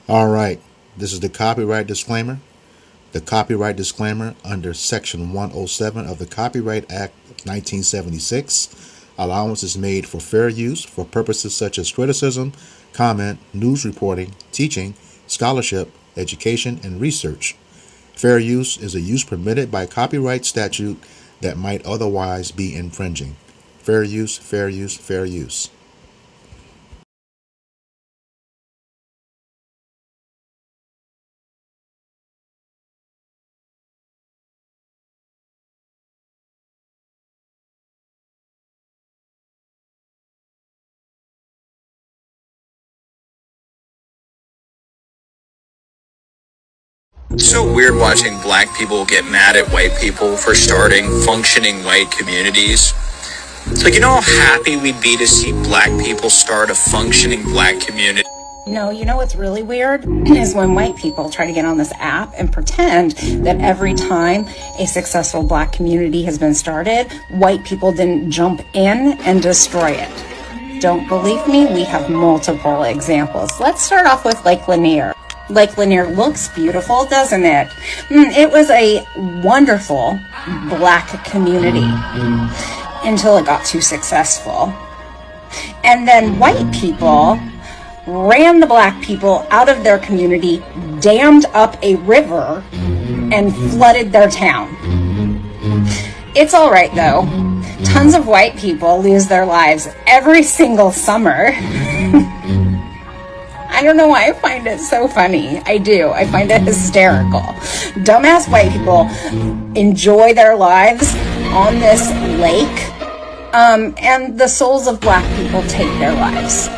All right, this is the copyright disclaimer. The copyright disclaimer under Section 107 of the Copyright Act of 1976. Allowance is made for fair use for purposes such as criticism, comment, news reporting, teaching, scholarship, education, and research. Fair use is a use permitted by copyright statute that might otherwise be infringing. Fair use, fair use, fair use. It's so weird watching black people get mad at white people for starting functioning white communities. It's like, you know how happy we'd be to see black people start a functioning black community? No, you know what's really weird is when white people try to get on this app and pretend that every time a successful black community has been started, white people didn't jump in and destroy it. Don't believe me? We have multiple examples. Let's start off with Lake Lanier. Lake Lanier looks beautiful, doesn't it? It was a wonderful black community until it got too successful. And then white people ran the black people out of their community, dammed up a river, and flooded their town. It's all right, though. Tons of white people lose their lives every single summer. I don't know why I find it so funny. I do. I find it hysterical. Dumbass white people enjoy their lives on this lake, and the souls of black people take their lives.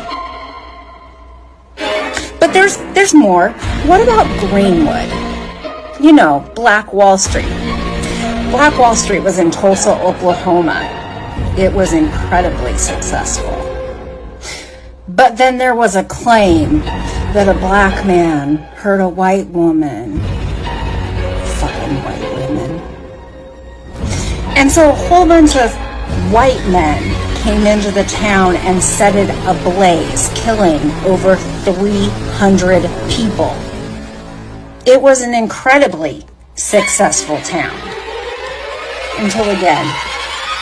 But there's more. What about Greenwood? You know, Black Wall Street. Black Wall Street was in Tulsa, Oklahoma. It was incredibly successful. But then there was a claim that a black man hurt a white woman. Fucking white women. And so a whole bunch of white men came into the town and set it ablaze, killing over 300 people. It was an incredibly successful town. Until again,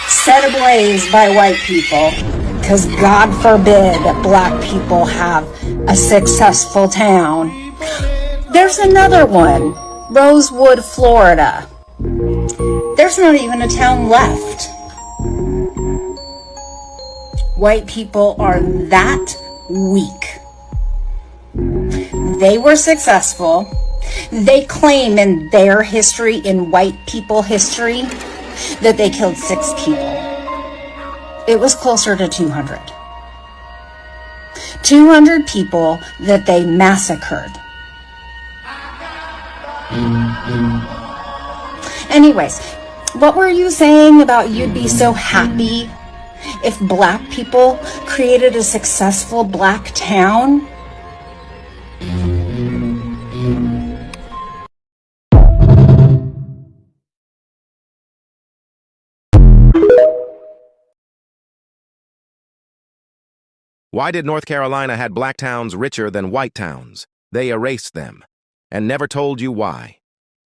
set ablaze by white people, because God forbid black people have a successful town. There's another one, Rosewood, Florida. There's not even a town left. White people are that weak. They were successful. They claim in their history, in white people history, that they killed 6 people. It was closer to 200. 200 people that they massacred. Anyways, what were you saying about you'd be so happy if black people created a successful black town? Why did North Carolina had black towns richer than white towns? They erased them, and never told you why.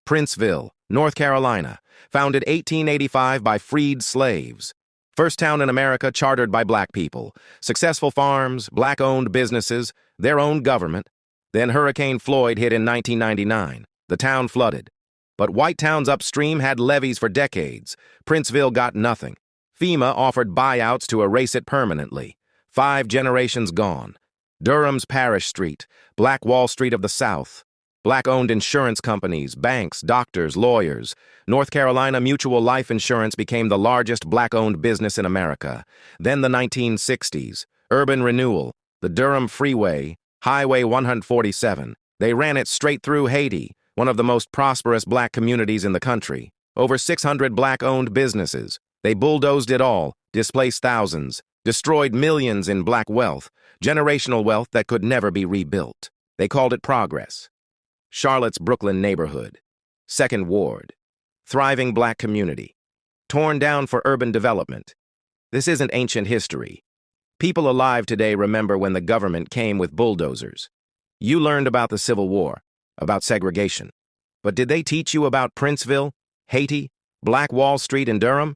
Princeville, North Carolina, founded 1885 by freed slaves. First town in America chartered by black people. Successful farms, black-owned businesses, their own government. Then Hurricane Floyd hit in 1999. The town flooded. But white towns upstream had levees for decades. Princeville got nothing. FEMA offered buyouts to erase it permanently. 5 generations gone. Durham's Parish Street, Black Wall Street of the South. Black-owned insurance companies, banks, doctors, lawyers. North Carolina Mutual Life Insurance became the largest black-owned business in America. Then the 1960s. Urban renewal, the Durham Freeway, Highway 147. They ran it straight through Haiti, one of the most prosperous black communities in the country. Over 600 black-owned businesses. They bulldozed it all, displaced thousands. Destroyed millions in black wealth, generational wealth that could never be rebuilt. They called it progress. Charlotte's Brooklyn neighborhood. 2nd Ward. Thriving black community. Torn down for urban development. This isn't ancient history. People alive today remember when the government came with bulldozers. You learned about the Civil War, about segregation. But did they teach you about Princeville, Haiti, Black Wall Street, and Durham?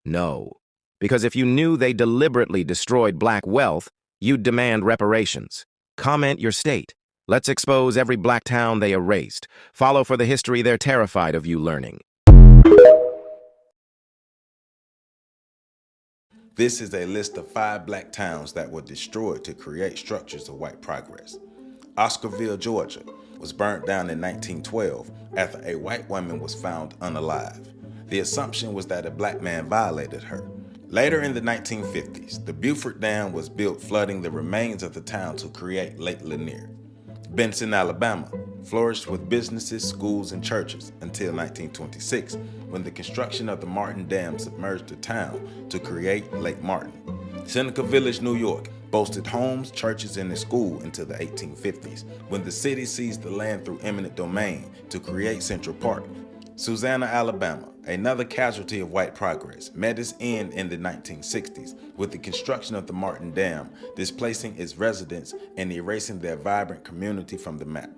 No. Because if you knew they deliberately destroyed black wealth, you'd demand reparations. Comment your state. Let's expose every black town they erased. Follow for the history they're terrified of you learning. This is a list of 5 black towns that were destroyed to create structures of white progress. Oscarville, Georgia, was burnt down in 1912 after a white woman was found unalive. The assumption was that a black man violated her. Later in the 1950s, the Beaufort Dam was built, flooding the remains of the town to create Lake Lanier. Benson, Alabama, flourished with businesses, schools, and churches until 1926, when the construction of the Martin Dam submerged the town to create Lake Martin. Seneca Village, New York, boasted homes, churches, and a school until the 1850s, when the city seized the land through eminent domain to create Central Park. Susanna, Alabama, another casualty of white progress, met its end in the 1960s with the construction of the Martin Dam, displacing its residents and erasing their vibrant community from the map.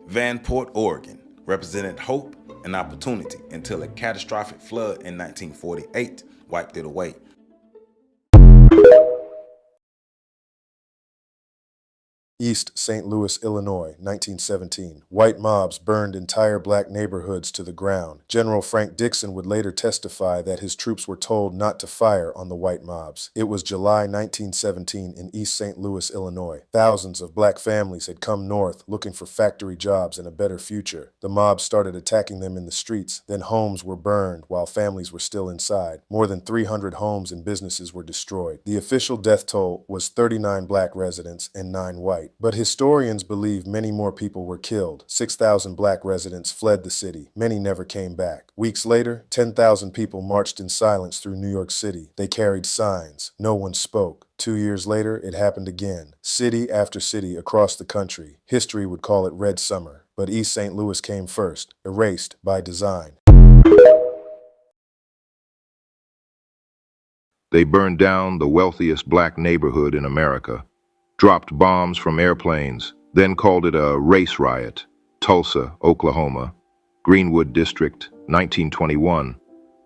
Vanport, Oregon, represented hope and opportunity until a catastrophic flood in 1948 wiped it away. East St. Louis, Illinois, 1917. White mobs burned entire black neighborhoods to the ground. General Frank Dixon would later testify that his troops were told not to fire on the white mobs. It was July 1917 in East St. Louis, Illinois. Thousands of black families had come north looking for factory jobs and a better future. The mobs started attacking them in the streets. Then homes were burned while families were still inside. More than 300 homes and businesses were destroyed. The official death toll was 39 black residents and 9 white. But historians believe many more people were killed. 6,000 black residents fled the city. Many never came back. Weeks later, 10,000 people marched in silence through New York City. They carried signs. No one spoke. 2 years later, it happened again. City after city across the country. History would call it Red Summer. But East St. Louis came first, erased by design. They burned down the wealthiest black neighborhood in America, dropped bombs from airplanes, then called it a race riot. Tulsa, Oklahoma, Greenwood District, 1921,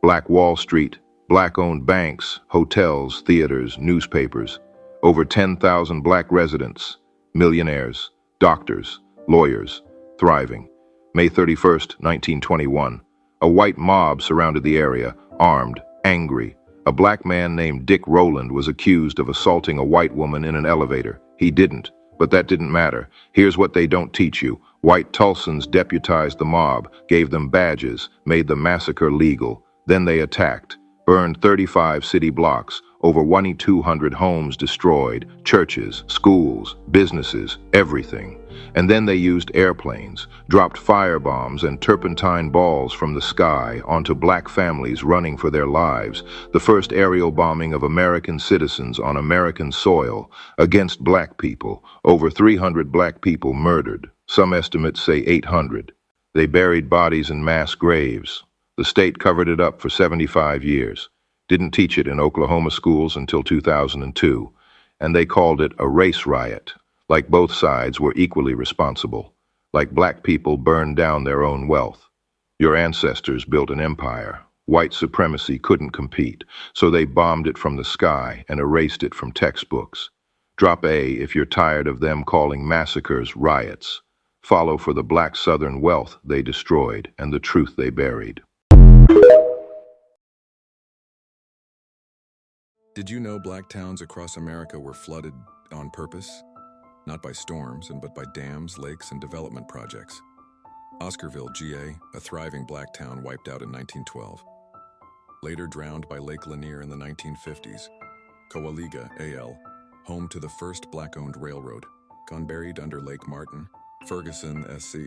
Black Wall Street, black-owned banks, hotels, theaters, newspapers, over 10,000 black residents, millionaires, doctors, lawyers, thriving. May 31st, 1921, a white mob surrounded the area, armed, angry. A black man named Dick Rowland was accused of assaulting a white woman in an elevator. He didn't, but that didn't matter. Here's what they don't teach you. White Tulsans deputized the mob, gave them badges, made the massacre legal. Then they attacked, burned 35 city blocks, over 2,200 homes destroyed, churches, schools, businesses, everything. And then they used airplanes, dropped firebombs and turpentine balls from the sky onto black families running for their lives, the first aerial bombing of American citizens on American soil against black people, over 300 black people murdered, some estimates say 800. They buried bodies in mass graves. The state covered it up for 75 years. Didn't teach it in Oklahoma schools until 2002, and they called it a race riot, like both sides were equally responsible, like black people burned down their own wealth. Your ancestors built an empire. White supremacy couldn't compete, so they bombed it from the sky and erased it from textbooks. Drop A if you're tired of them calling massacres riots. Follow for the black Southern wealth they destroyed and the truth they buried. Did you know black towns across America were flooded on purpose? Not by storms, but by dams, lakes, and development projects. Oscarville, GA, a thriving black town wiped out in 1912. Later drowned by Lake Lanier in the 1950s. Coaliga, AL, home to the first black-owned railroad, gone buried under Lake Martin. Ferguson, SC,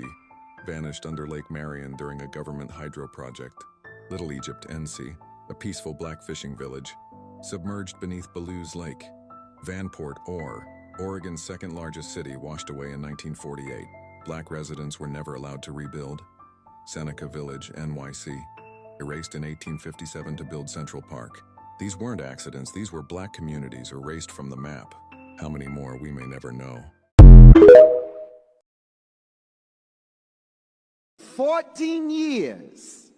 vanished under Lake Marion during a government hydro project. Little Egypt, NC, a peaceful black fishing village, submerged beneath Belews Lake. Vanport, Oregon's second largest city, washed away in 1948. Black residents were never allowed to rebuild. Seneca Village, NYC, erased in 1857 to build Central Park. These weren't accidents, these were black communities erased from the map. How many more we may never know. 14 years,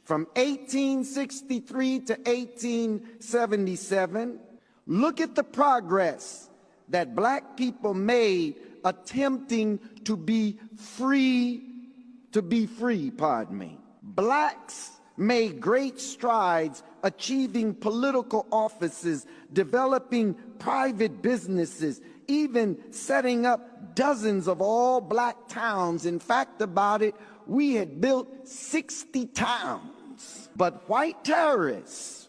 from 1863 to 1877, look at the progress that black people made attempting to be free, Blacks made great strides achieving political offices, developing private businesses, even setting up dozens of all-black towns. In fact, about it, we had built 60 towns. But white terrorists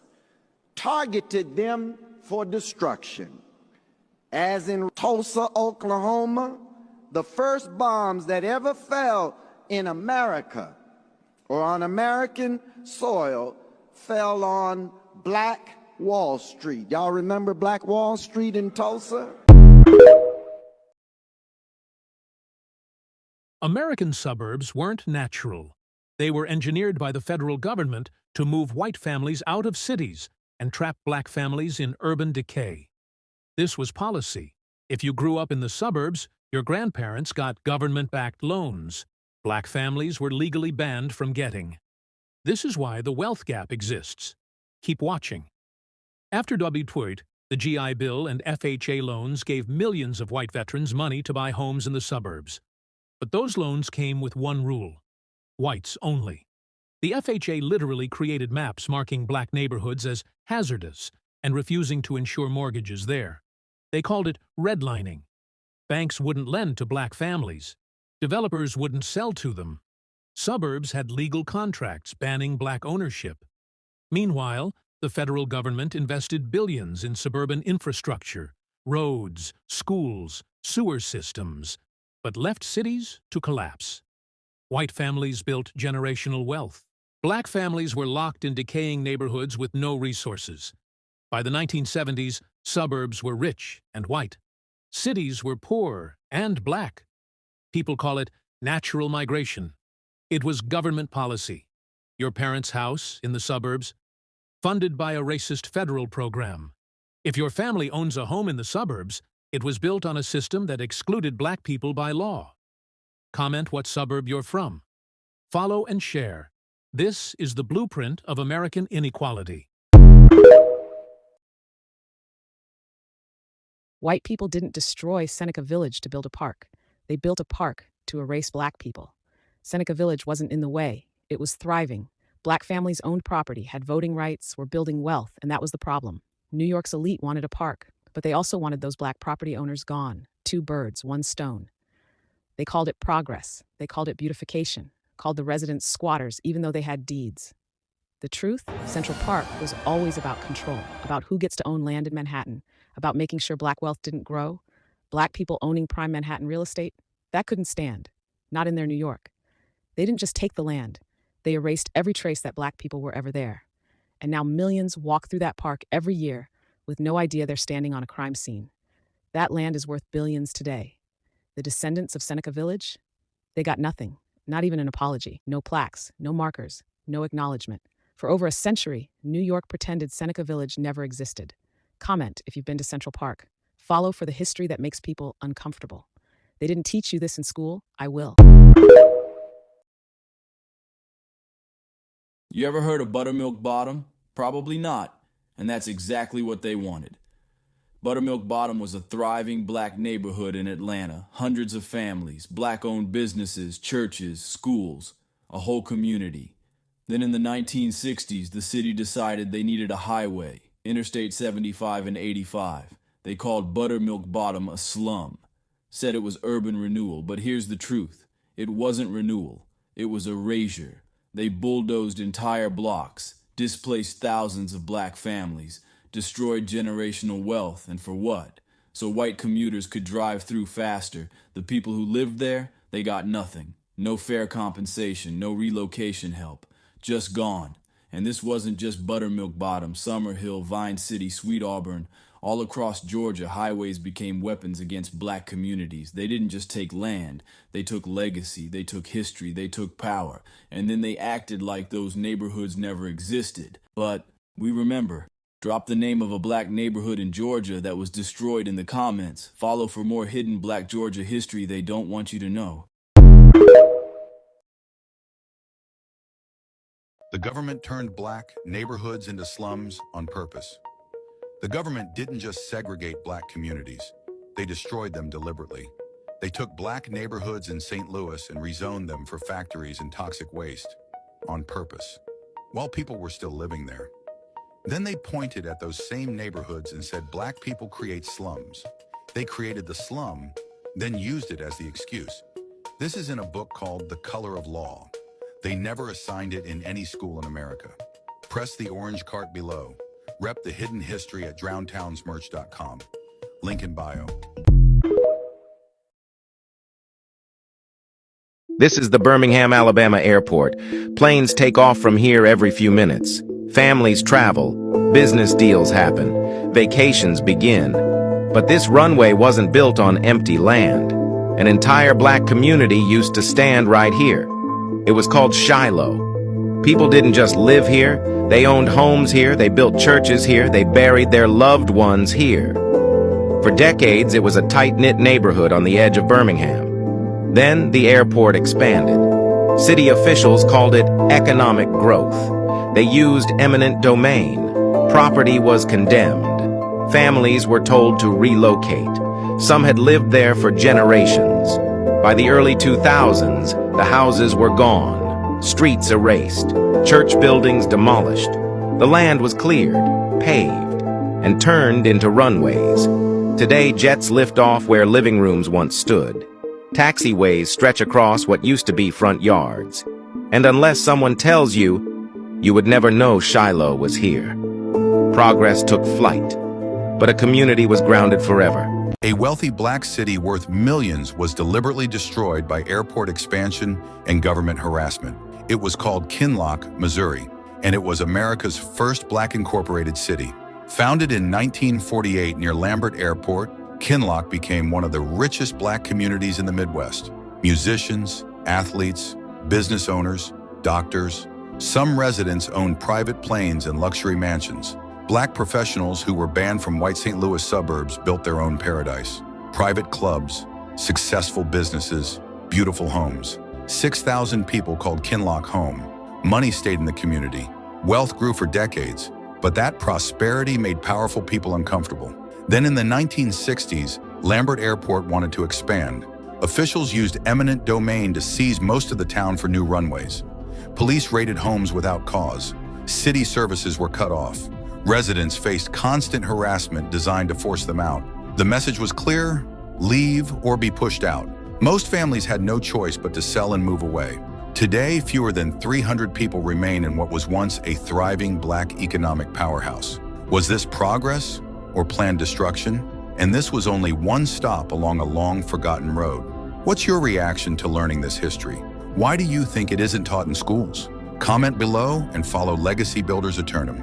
targeted them for destruction. As in Tulsa, Oklahoma, the first bombs that ever fell in America or on American soil fell on Black Wall Street. Y'all remember Black Wall Street in Tulsa? American suburbs weren't natural. They were engineered by the federal government to move white families out of cities and trap black families in urban decay. This was policy. If you grew up in the suburbs, your grandparents got government-backed loans. Black families were legally banned from getting. This is why the wealth gap exists. Keep watching. After WTOIT, the GI Bill and FHA loans gave millions of white veterans money to buy homes in the suburbs. But those loans came with one rule: whites only. The FHA literally created maps marking black neighborhoods as hazardous and refusing to insure mortgages there. They called it redlining. Banks wouldn't lend to black families. Developers wouldn't sell to them. Suburbs had legal contracts banning black ownership. Meanwhile, the federal government invested billions in suburban infrastructure, roads, schools, sewer systems, but left cities to collapse. White families built generational wealth. Black families were locked in decaying neighborhoods with no resources. By the 1970s, suburbs were rich and white. Cities were poor and black. People call it natural migration. It was government policy. Your parents' house in the suburbs, funded by a racist federal program. If your family owns a home in the suburbs, it was built on a system that excluded black people by law. Comment what suburb you're from. Follow and share. This is the blueprint of American inequality. White people didn't destroy Seneca Village to build a park. They built a park to erase black people. Seneca Village wasn't in the way. It was thriving. Black families owned property, had voting rights, were building wealth, and that was the problem. New York's elite wanted a park, but they also wanted those black property owners gone. Two birds, one stone. They called it progress. They called it beautification. Called the residents squatters, even though they had deeds. The truth? Central Park was always about control, about who gets to own land in Manhattan, about making sure black wealth didn't grow. Black people owning prime Manhattan real estate, that couldn't stand. Not in their New York. They didn't just take the land. They erased every trace that black people were ever there. And now millions walk through that park every year with no idea they're standing on a crime scene. That land is worth billions today. The descendants of Seneca Village, they got nothing. Not even an apology. No plaques, no markers, no acknowledgement. For over a century, New York pretended Seneca Village never existed. Comment if you've been to Central Park. Follow for the history that makes people uncomfortable. They didn't teach you this in school. I will. You ever heard of Buttermilk Bottom? Probably not. And that's exactly what they wanted. Buttermilk Bottom was a thriving black neighborhood in Atlanta. Hundreds of families, black-owned businesses, churches, schools, a whole community. Then in the 1960s, the city decided they needed a highway, Interstate 75 and 85. They called Buttermilk Bottom a slum. Said it was urban renewal, but here's the truth. It wasn't renewal. It was erasure. They bulldozed entire blocks, displaced thousands of black families, destroyed generational wealth, and for what? So white commuters could drive through faster. The people who lived there, they got nothing. No fair compensation, no relocation help. Just gone. And this wasn't just Buttermilk Bottom, Summerhill, Vine City, Sweet Auburn. All across Georgia, highways became weapons against black communities. They didn't just take land. They took legacy, they took history, they took power. And then they acted like those neighborhoods never existed. But we remember. Drop the name of a black neighborhood in Georgia that was destroyed in the comments. Follow for more hidden black Georgia history they don't want you to know. The government turned black neighborhoods into slums on purpose. The government didn't just segregate black communities, they destroyed them deliberately. They took black neighborhoods in St. Louis and rezoned them for factories and toxic waste on purpose, while people were still living there. Then they pointed at those same neighborhoods and said black people create slums. They created the slum, then used it as the excuse. This is in a book called The Color of Law. They never assigned it in any school in America. Press the orange cart below. Rep the hidden history at drowntownsmerch.com. Link in bio. This is the Birmingham, Alabama airport. Planes take off from here every few minutes. Families travel. Business deals happen. Vacations begin. But this runway wasn't built on empty land. An entire black community used to stand right here. It was called Shiloh. People didn't just live here. They owned homes here. They built churches here. They buried their loved ones here. For decades, it was a tight-knit neighborhood on the edge of Birmingham. Then the airport expanded. City officials called it economic growth. They used eminent domain. Property was condemned. Families were told to relocate. Some had lived there for generations. By the early 2000s, the houses were gone, streets erased, church buildings demolished. The land was cleared, paved, and turned into runways. Today, jets lift off where living rooms once stood. Taxiways stretch across what used to be front yards. And unless someone tells you, you would never know Shiloh was here. Progress took flight, but a community was grounded forever. A wealthy black city worth millions was deliberately destroyed by airport expansion and government harassment. It was called Kinloch, Missouri, and it was America's first black incorporated city. Founded in 1948 near Lambert Airport, Kinloch became one of the richest black communities in the Midwest. Musicians, athletes, business owners, doctors. Some residents owned private planes and luxury mansions. Black professionals who were banned from white St. Louis suburbs built their own paradise. Private clubs, successful businesses, beautiful homes. 6,000 people called Kinloch home. Money stayed in the community. Wealth grew for decades, but that prosperity made powerful people uncomfortable. Then in the 1960s, Lambert Airport wanted to expand. Officials used eminent domain to seize most of the town for new runways. Police raided homes without cause. City services were cut off. Residents faced constant harassment designed to force them out. The message was clear: leave or be pushed out. Most families had no choice but to sell and move away. Today, fewer than 300 people remain in what was once a thriving black economic powerhouse. Was this progress or planned destruction? And this was only one stop along a long forgotten road. What's your reaction to learning this history? Why do you think it isn't taught in schools? Comment below and follow Legacy Builders Eternum.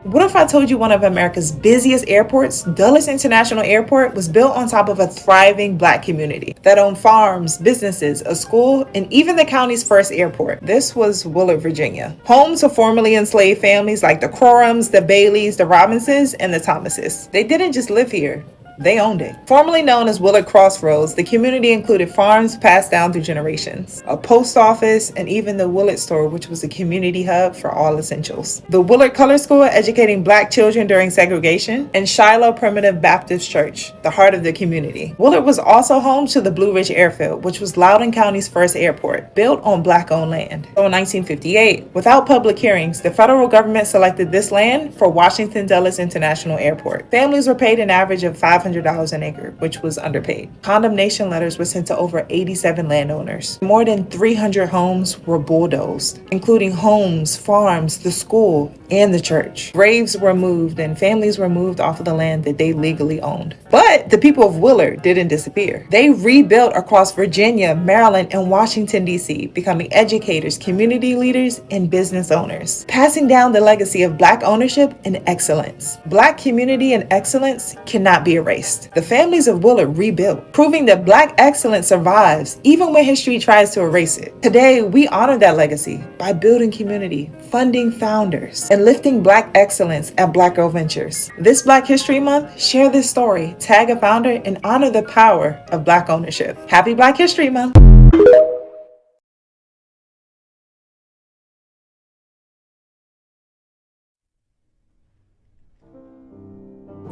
What if I told you one of America's busiest airports, Dulles International Airport, was built on top of a thriving black community that owned farms, businesses, a school, and even the county's first airport? This was Willard, Virginia, home to formerly enslaved families like the Crorums, the Baileys, the Robinsons, and the Thomases. They didn't just live here. They owned it. Formerly known as Willard Crossroads, the community included farms passed down through generations, a post office, and even the Willard store, which was a community hub for all essentials. The Willard Color School, educating black children during segregation, and Shiloh Primitive Baptist Church, the heart of the community. Willard was also home to the Blue Ridge Airfield, which was Loudoun County's first airport, built on black-owned land. So in 1958, without public hearings, the federal government selected this land for Washington Dulles International Airport. Families were paid an average of $500 an acre, which was underpaid. Condemnation letters were sent to over 87 landowners. More than 300 homes were bulldozed, including homes, farms, the school, and the church. Graves were moved and families were moved off of the land that they legally owned. But the people of Willard didn't disappear. They rebuilt across Virginia, Maryland, and Washington, D.C., becoming educators, community leaders, and business owners, passing down the legacy of black ownership and excellence. Black community and excellence cannot be erased. The families of Willard rebuilt, proving that black excellence survives even when history tries to erase it. Today, we honor that legacy by building community, funding founders, and lifting black excellence at Black Girl Ventures. This Black History Month, share this story, tag a founder, and honor the power of black ownership. Happy Black History Month!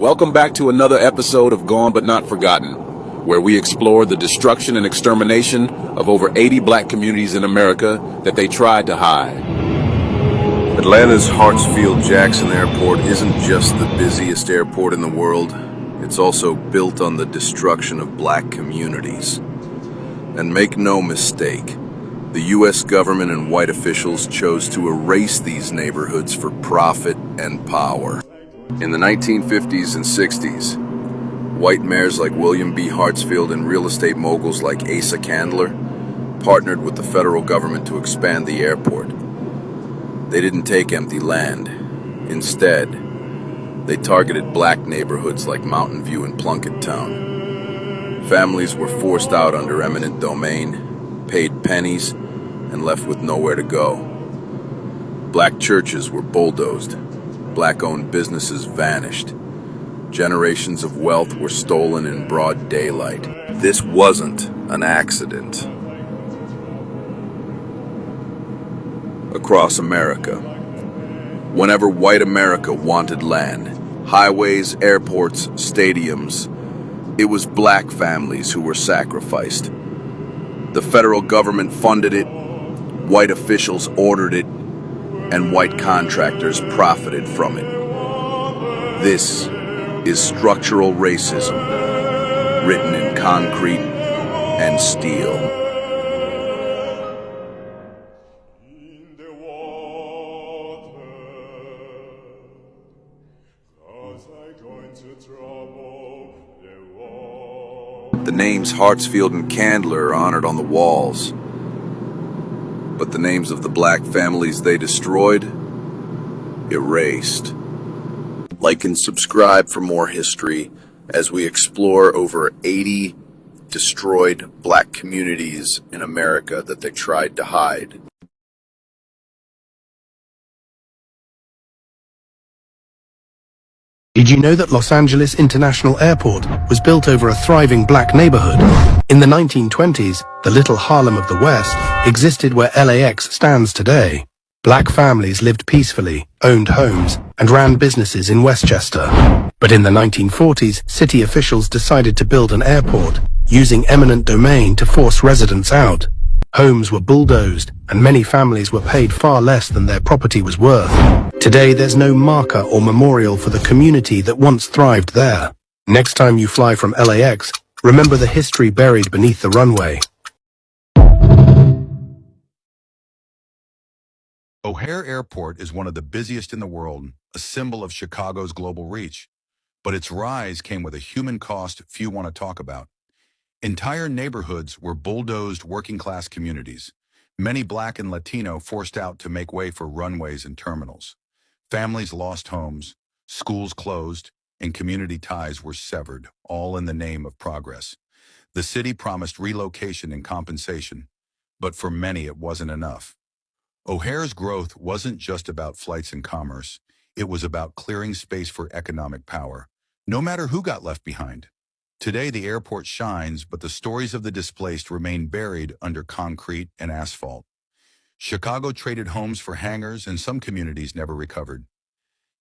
Welcome back to another episode of Gone But Not Forgotten, where we explore the destruction and extermination of over 80 black communities in America that they tried to hide. Atlanta's Hartsfield-Jackson Airport isn't just the busiest airport in the world. It's also built on the destruction of black communities. And make no mistake, the U.S. government and white officials chose to erase these neighborhoods for profit and power. In the 1950s and 60s, white mayors like William B. Hartsfield and real estate moguls like Asa Candler partnered with the federal government to expand the airport. They didn't take empty land. Instead, they targeted black neighborhoods like Mountain View and Plunkett Town. Families were forced out under eminent domain, paid pennies, and left with nowhere to go. Black churches were bulldozed. Black-owned businesses vanished. Generations of wealth were stolen in broad daylight. This wasn't an accident. Across America, whenever white America wanted land, highways, airports, stadiums, it was black families who were sacrificed. The federal government funded it, white officials ordered it, and white contractors profited from it. This is structural racism, written in concrete and steel. The names Hartsfield and Candler are honored on the walls, but the names of the black families they destroyed, erased. Like and subscribe for more history as we explore over 80 destroyed black communities in America that they tried to hide. Did you know that Los Angeles International Airport was built over a thriving black neighborhood? In the 1920s, the Little Harlem of the West existed where LAX stands today. Black families lived peacefully, owned homes, and ran businesses in Westchester. But in the 1940s, city officials decided to build an airport, using eminent domain to force residents out. Homes were bulldozed, and many families were paid far less than their property was worth. Today, there's no marker or memorial for the community that once thrived there. Next time you fly from LAX, remember the history buried beneath the runway. O'Hare Airport is one of the busiest in the world, a symbol of Chicago's global reach. But its rise came with a human cost few want to talk about. Entire neighborhoods were bulldozed working-class communities, many black and Latino forced out to make way for runways and terminals. Families lost homes, schools closed, and community ties were severed, all in the name of progress. The city promised relocation and compensation, but for many it wasn't enough. O'Hare's growth wasn't just about flights and commerce. It was about clearing space for economic power, no matter who got left behind. Today, the airport shines, but the stories of the displaced remain buried under concrete and asphalt. Chicago traded homes for hangars, and some communities never recovered.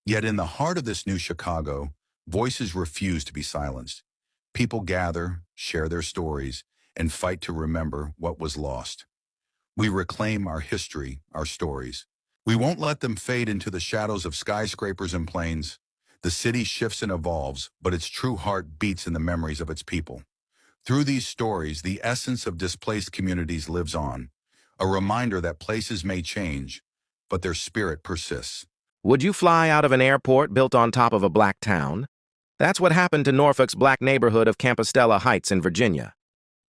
Yet in the heart of this new Chicago, voices refuse to be silenced. People gather, share their stories, and fight to remember what was lost. We reclaim our history, our stories. We won't let them fade into the shadows of skyscrapers and planes. The city shifts and evolves, but its true heart beats in the memories of its people. Through these stories, the essence of displaced communities lives on, a reminder that places may change, but their spirit persists. Would you fly out of an airport built on top of a black town? That's what happened to Norfolk's black neighborhood of Compostela Heights in Virginia.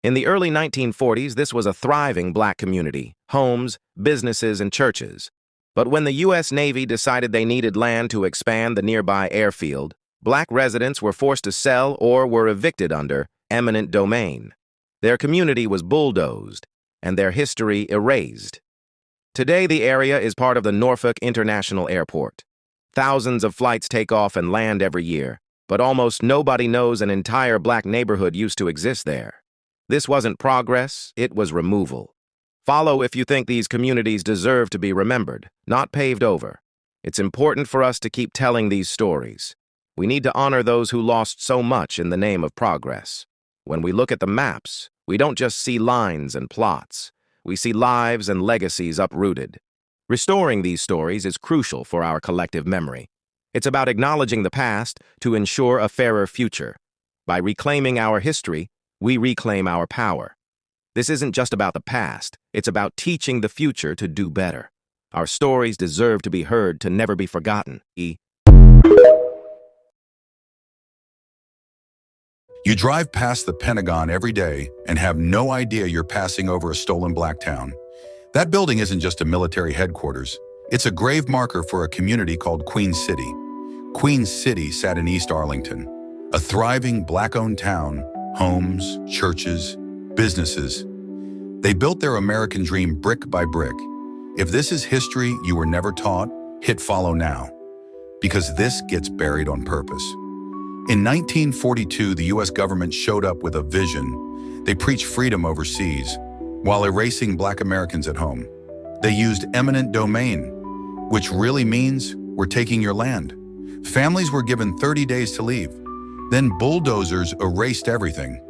In the early 1940s, this was a thriving black community, homes, businesses, and churches. But when the U.S. Navy decided they needed land to expand the nearby airfield, black residents were forced to sell or were evicted under eminent domain. Their community was bulldozed, and their history erased. Today, the area is part of the Norfolk International Airport. Thousands of flights take off and land every year, but almost nobody knows an entire black neighborhood used to exist there. This wasn't progress, it was removal. Follow if you think these communities deserve to be remembered, not paved over. It's important for us to keep telling these stories. We need to honor those who lost so much in the name of progress. When we look at the maps, we don't just see lines and plots. We see lives and legacies uprooted. Restoring these stories is crucial for our collective memory. It's about acknowledging the past to ensure a fairer future. By reclaiming our history, we reclaim our power. This isn't just about the past, it's about teaching the future to do better. Our stories deserve to be heard, to never be forgotten. You drive past the Pentagon every day and have no idea you're passing over a stolen black town. That building isn't just a military headquarters. It's a grave marker for a community called Queen City. Queen City sat in East Arlington, a thriving black-owned town, homes, churches, businesses. They built their American dream brick by brick. If this is history you were never taught, hit follow now, because this gets buried on purpose. In 1942, the U.S. government showed up with a vision. They preached freedom overseas while erasing black Americans at home. They used eminent domain, which really means we're taking your land. Families were given 30 days to leave. Then bulldozers erased everything.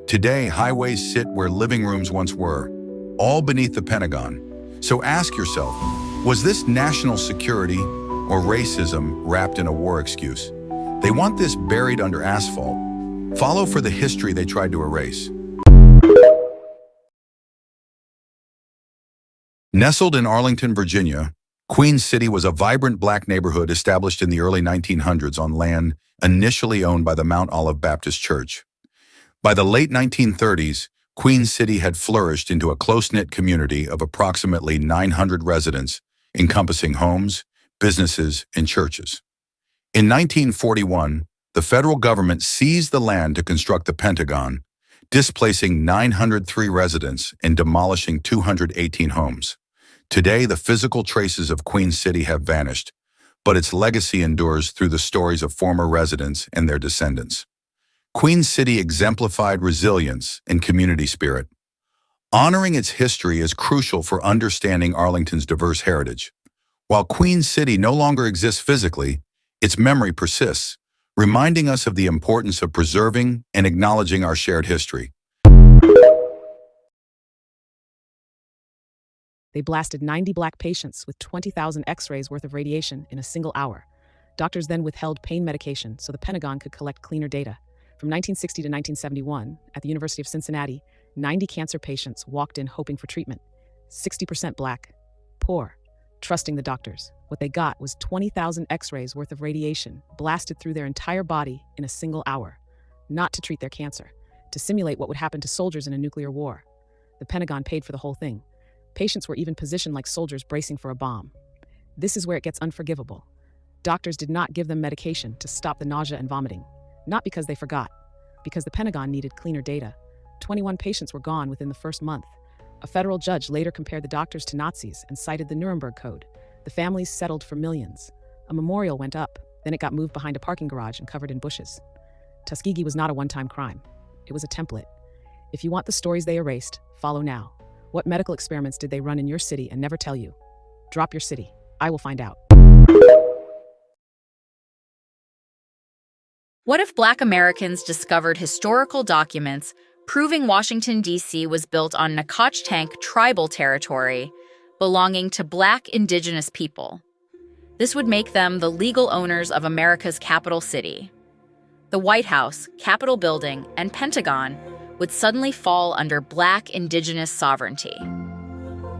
Today, highways sit where living rooms once were, all beneath the Pentagon. So ask yourself, was this national security or racism wrapped in a war excuse? They want this buried under asphalt. Follow for the history they tried to erase. Nestled in Arlington, Virginia, Queen City was a vibrant black neighborhood established in the early 1900s on land initially owned by the Mount Olive Baptist Church. By the late 1930s, Queen City had flourished into a close-knit community of approximately 900 residents, encompassing homes, businesses, and churches. In 1941, the federal government seized the land to construct the Pentagon, displacing 903 residents and demolishing 218 homes. Today, the physical traces of Queen City have vanished, but its legacy endures through the stories of former residents and their descendants. Queen City exemplified resilience and community spirit. Honoring its history is crucial for understanding Arlington's diverse heritage. While Queen City no longer exists physically, its memory persists, reminding us of the importance of preserving and acknowledging our shared history. They blasted 90 black patients with 20,000 x-rays worth of radiation in a single hour. Doctors then withheld pain medication so the Pentagon could collect cleaner data. From 1960 to 1971, at the University of Cincinnati, 90 cancer patients walked in hoping for treatment. 60% black, poor, trusting the doctors. What they got was 20,000 x-rays worth of radiation blasted through their entire body in a single hour. Not to treat their cancer, to simulate what would happen to soldiers in a nuclear war. The Pentagon paid for the whole thing. Patients were even positioned like soldiers bracing for a bomb. This is where it gets unforgivable. Doctors did not give them medication to stop the nausea and vomiting. Not because they forgot, because the Pentagon needed cleaner data. 21 patients were gone within the first month. A federal judge later compared the doctors to Nazis and cited the Nuremberg Code. The families settled for millions. A memorial went up, then it got moved behind a parking garage and covered in bushes. Tuskegee was not a one-time crime. It was a template. If you want the stories they erased, follow now. What medical experiments did they run in your city and never tell you? Drop your city. I will find out. What if Black Americans discovered historical documents proving Washington, D.C. was built on Nacotchtank tribal territory belonging to Black indigenous people? This would make them the legal owners of America's capital city. The White House, Capitol Building, and Pentagon would suddenly fall under Black indigenous sovereignty.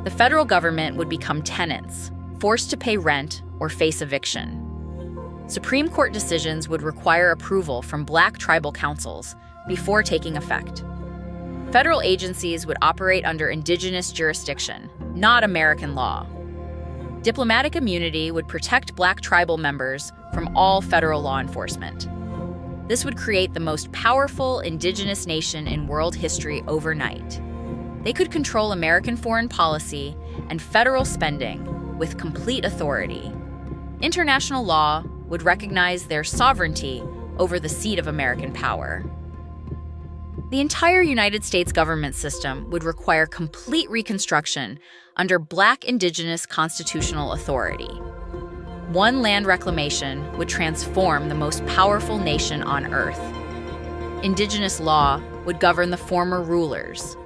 The federal government would become tenants, forced to pay rent or face eviction. Supreme Court decisions would require approval from Black tribal councils before taking effect. Federal agencies would operate under indigenous jurisdiction, not American law. Diplomatic immunity would protect Black tribal members from all federal law enforcement. This would create the most powerful indigenous nation in world history overnight. They could control American foreign policy and federal spending with complete authority. International law would recognize their sovereignty over the seat of American power. The entire United States government system would require complete reconstruction under Black indigenous constitutional authority. One land reclamation would transform the most powerful nation on Earth. Indigenous law would govern the former rulers.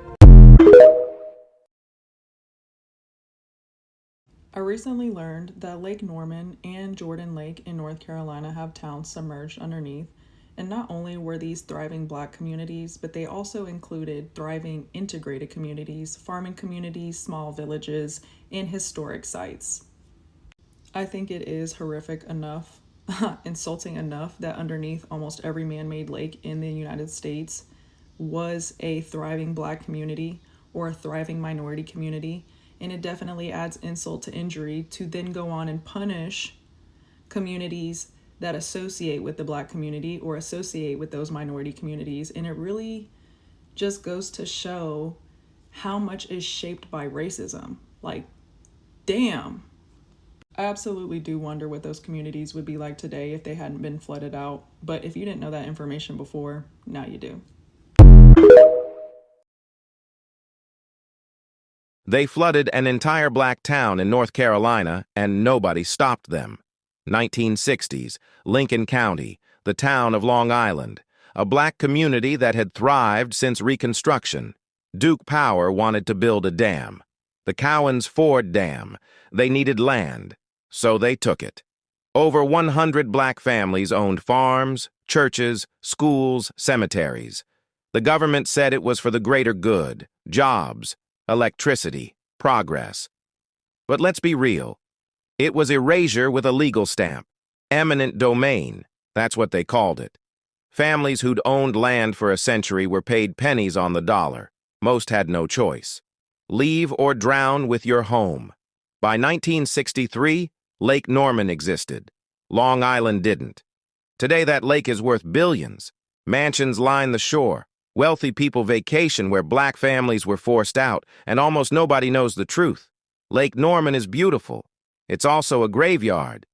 I recently learned that Lake Norman and Jordan Lake in North Carolina have towns submerged underneath, and not only were these thriving Black communities, but they also included thriving integrated communities, farming communities, small villages, and historic sites. I think it is horrific enough, insulting enough, that underneath almost every man-made lake in the United States was a thriving Black community or a thriving minority community. And it definitely adds insult to injury to then go on and punish communities that associate with the Black community or associate with those minority communities. And it really just goes to show how much is shaped by racism. Like, damn. I absolutely do wonder what those communities would be like today if they hadn't been flooded out. But if you didn't know that information before, now you do. They flooded an entire Black town in North Carolina, and nobody stopped them. 1960s, Lincoln County, the town of Long Island, a Black community that had thrived since Reconstruction. Duke Power wanted to build a dam, the Cowans Ford Dam. They needed land, so they took it. Over 100 Black families owned farms, churches, schools, cemeteries. The government said it was for the greater good, jobs, electricity, progress. But let's be real. It was erasure with a legal stamp. Eminent domain, that's what they called it. Families who'd owned land for a century were paid pennies on the dollar. Most had no choice. Leave or drown with your home. By 1963, Lake Norman existed. Long Island didn't. Today that lake is worth billions. Mansions line the shore. Wealthy people vacation where Black families were forced out, and almost nobody knows the truth. Lake Norman is beautiful. It's also a graveyard.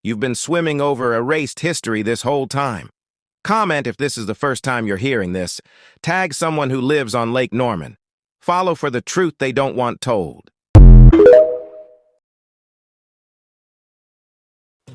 You've been swimming over erased history this whole time. Comment if this is the first time you're hearing this. Tag someone who lives on Lake Norman. Follow for the truth they don't want told.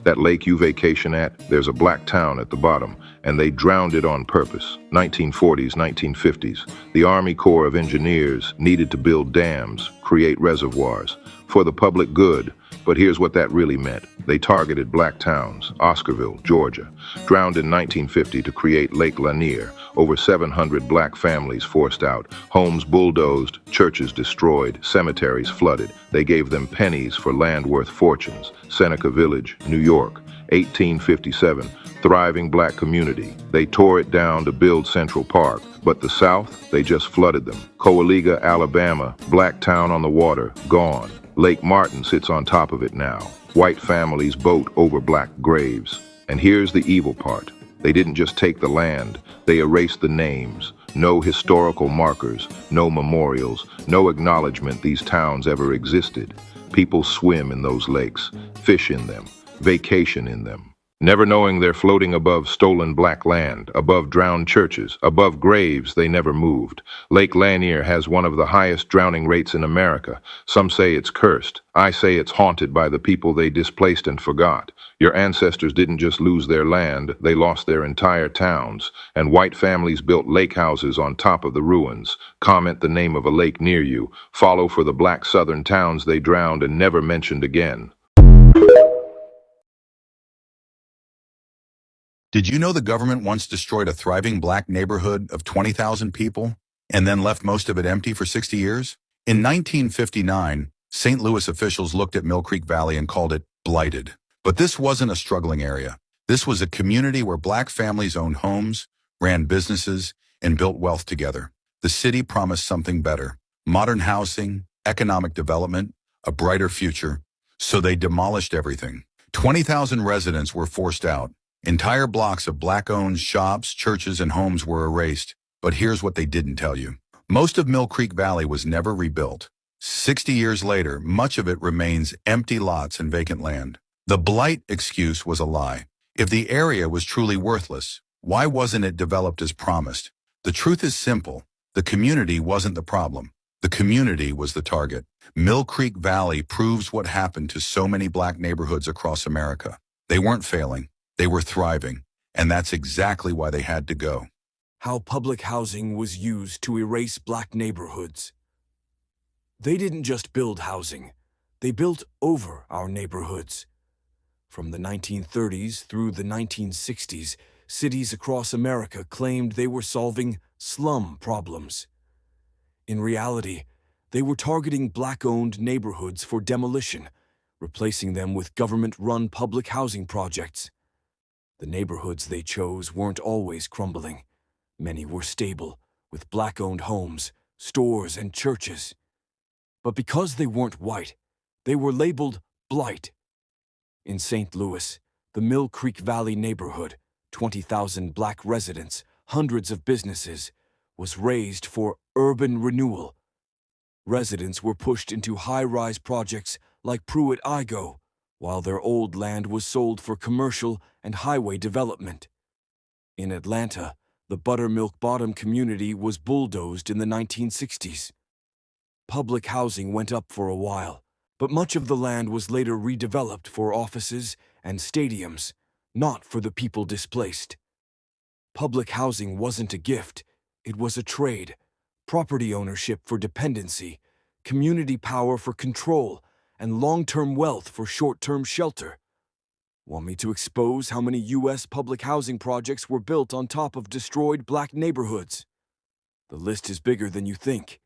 That lake you vacation at, there's a Black town at the bottom, and they drowned it on purpose. 1940s, 1950s, the Army Corps of Engineers needed to build dams, create reservoirs, for the public good. But here's what that really meant. They targeted Black towns, Oscarville, Georgia, drowned in 1950 to create Lake Lanier. Over 700 Black families forced out, homes bulldozed, churches destroyed, cemeteries flooded. They gave them pennies for land worth fortunes. Seneca Village, New York, 1857, thriving Black community. They tore it down to build Central Park. But the South, they just flooded them. Coahuila, Alabama, Black town on the water, gone. Lake Martin sits on top of it now. White families boat over Black graves. And here's the evil part. They didn't just take the land, they erased the names. No historical markers, no memorials, no acknowledgement these towns ever existed. People swim in those lakes, fish in them, vacation in them, never knowing they're floating above stolen Black land, above drowned churches, above graves they never moved. Lake Lanier has one of the highest drowning rates in America. Some say it's cursed. I say it's haunted by the people they displaced and forgot. Your ancestors didn't just lose their land, they lost their entire towns. And white families built lake houses on top of the ruins. Comment the name of a lake near you. Follow for the Black southern towns they drowned and never mentioned again. Did you know the government once destroyed a thriving Black neighborhood of 20,000 people and then left most of it empty for 60 years? In 1959, St. Louis officials looked at Mill Creek Valley and called it blighted. But this wasn't a struggling area. This was a community where Black families owned homes, ran businesses, and built wealth together. The city promised something better: modern housing, economic development, a brighter future. So they demolished everything. 20,000 residents were forced out. Entire blocks of Black-owned shops, churches, and homes were erased. But here's what they didn't tell you. Most of Mill Creek Valley was never rebuilt. 60 years later, much of it remains empty lots and vacant land. The blight excuse was a lie. If the area was truly worthless, why wasn't it developed as promised? The truth is simple. The community wasn't the problem. The community was the target. Mill Creek Valley proves what happened to so many black neighborhoods across America. They weren't failing, they were thriving, and that's exactly why they had to go. How public housing was used to erase black neighborhoods. They didn't just build housing, they built over our neighborhoods. From the 1930s through the 1960s, cities across America claimed they were solving slum problems. In reality, they were targeting black-owned neighborhoods for demolition, replacing them with government-run public housing projects. The neighborhoods they chose weren't always crumbling. Many were stable, with black-owned homes, stores, and churches. But because they weren't white, they were labeled blight. In St. Louis, the Mill Creek Valley neighborhood, 20,000 black residents, hundreds of businesses, was raised for urban renewal. Residents were pushed into high-rise projects like Pruitt-Igoe, while their old land was sold for commercial and highway development. In Atlanta, the Buttermilk Bottom community was bulldozed in the 1960s. Public housing went up for a while, but much of the land was later redeveloped for offices and stadiums, not for the people displaced. Public housing wasn't a gift, it was a trade. Property ownership for dependency, community power for control, and long-term wealth for short-term shelter. Want me to expose how many U.S. public housing projects were built on top of destroyed black neighborhoods? The list is bigger than you think.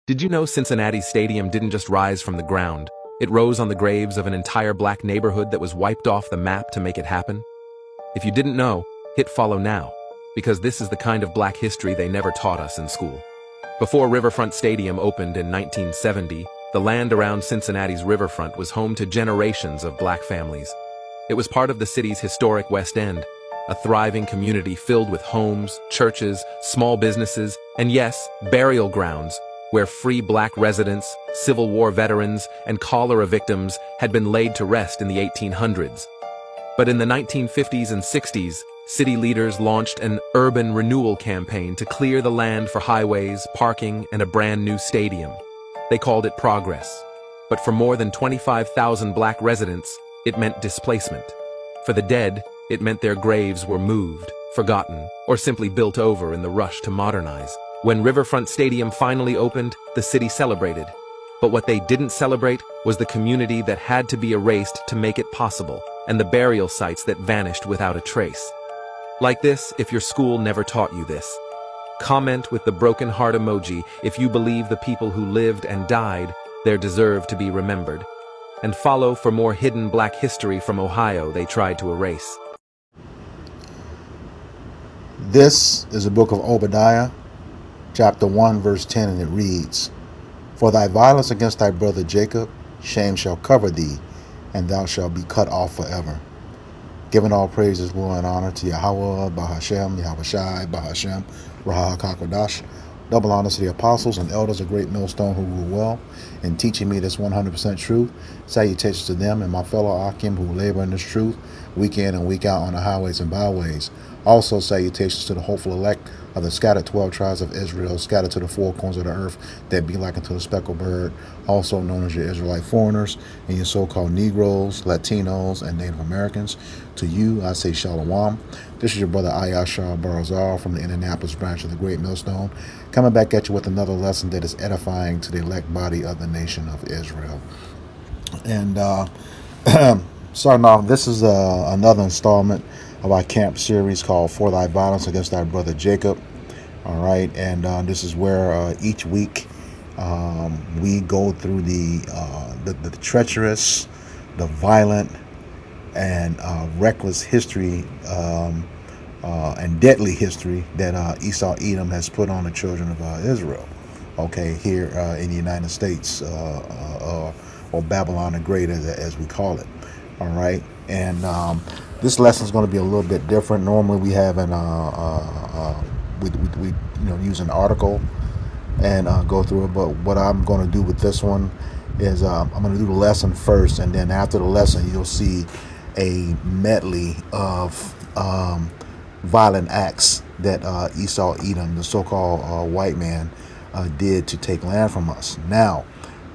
Did you know Cincinnati's stadium didn't just rise from the ground? It rose on the graves of an entire black neighborhood that was wiped off the map to make it happen? If you didn't know, hit follow now, because this is the kind of black history they never taught us in school. Before Riverfront Stadium opened in 1970, the land around Cincinnati's riverfront was home to generations of black families. It was part of the city's historic West End, a thriving community filled with homes, churches, small businesses, and yes, burial grounds, where free black residents, Civil War veterans, and cholera victims had been laid to rest in the 1800s. But in the 1950s and 60s, city leaders launched an urban renewal campaign to clear the land for highways, parking, and a brand new stadium. They called it progress. But for more than 25,000 black residents, it meant displacement. For the dead, it meant their graves were moved, forgotten, or simply built over in the rush to modernize. When Riverfront Stadium finally opened, the city celebrated. But what they didn't celebrate was the community that had to be erased to make it possible, and the burial sites that vanished without a trace. Like this, if your school never taught you this. Comment with the broken heart emoji if you believe the people who lived and died there deserve to be remembered. And follow for more hidden black history from Ohio they tried to erase. This is the book of Obadiah, chapter 1, verse 10, and it reads, For thy violence against thy brother Jacob, shame shall cover thee, and thou shalt be cut off forever. Giving all praises, will, and honor to Yahweh, Bahashem, Yahushai, Bahashem, Rahah HaKadosh. Double honor to the apostles and elders of Great Millstone who rule well, in teaching me this 100% truth. Salutations to them and my fellow Akim who labor in this truth, week in and week out on the highways and byways. Also salutations to the hopeful elect of the scattered 12 tribes of Israel, scattered to the four corners of the earth, that be like unto the speckled bird, also known as your Israelite foreigners, and your so-called Negroes, Latinos, and Native Americans. To you, I say Shalom. This is your brother Ayashar Barazar from the Indianapolis branch of the Great Millstone, coming back at you with another lesson that is edifying to the elect body of the nation of Israel. And starting off, this is another installment of our camp series called For Thy Violence Against Thy Brother Jacob. All right, and this is where each week we go through the treacherous, the violent, and reckless history and deadly history that Esau Edom has put on the children of Israel. Okay, here in the United States, or Babylon the Great, as we call it. All right, and this lesson is going to be a little bit different. Normally, we have we use an article and go through it, but what I'm going to do with this one is I'm going to do the lesson first, and then after the lesson, you'll see a medley of violent acts that Esau Edom, the so-called white man, did to take land from us. Now,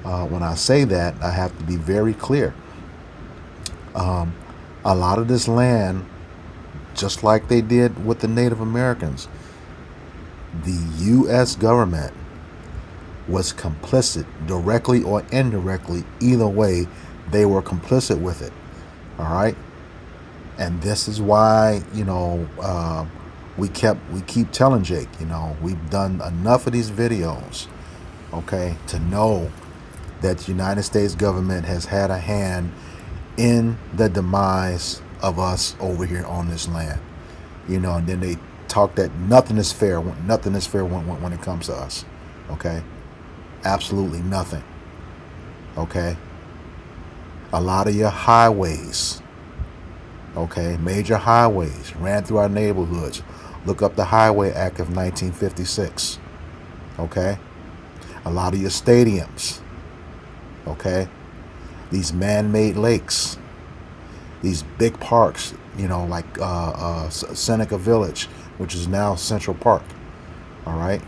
when I say that, I have to be very clear. A lot of this land, just like they did with the Native Americans, the U.S. government was complicit, directly or indirectly. Either way, they were complicit with it. All right, and this is why, we keep telling Jake, we've done enough of these videos, okay, to know that the United States government has had a hand in the demise of us over here on this land. And then they talk that nothing is fair when it comes to us. Okay, absolutely nothing. Okay, a lot of your highways, okay, major highways ran through our neighborhoods. Look up the Highway Act of 1956. Okay, a lot of your stadiums, okay, these man-made lakes, these big parks, like Seneca Village, which is now Central Park. All right,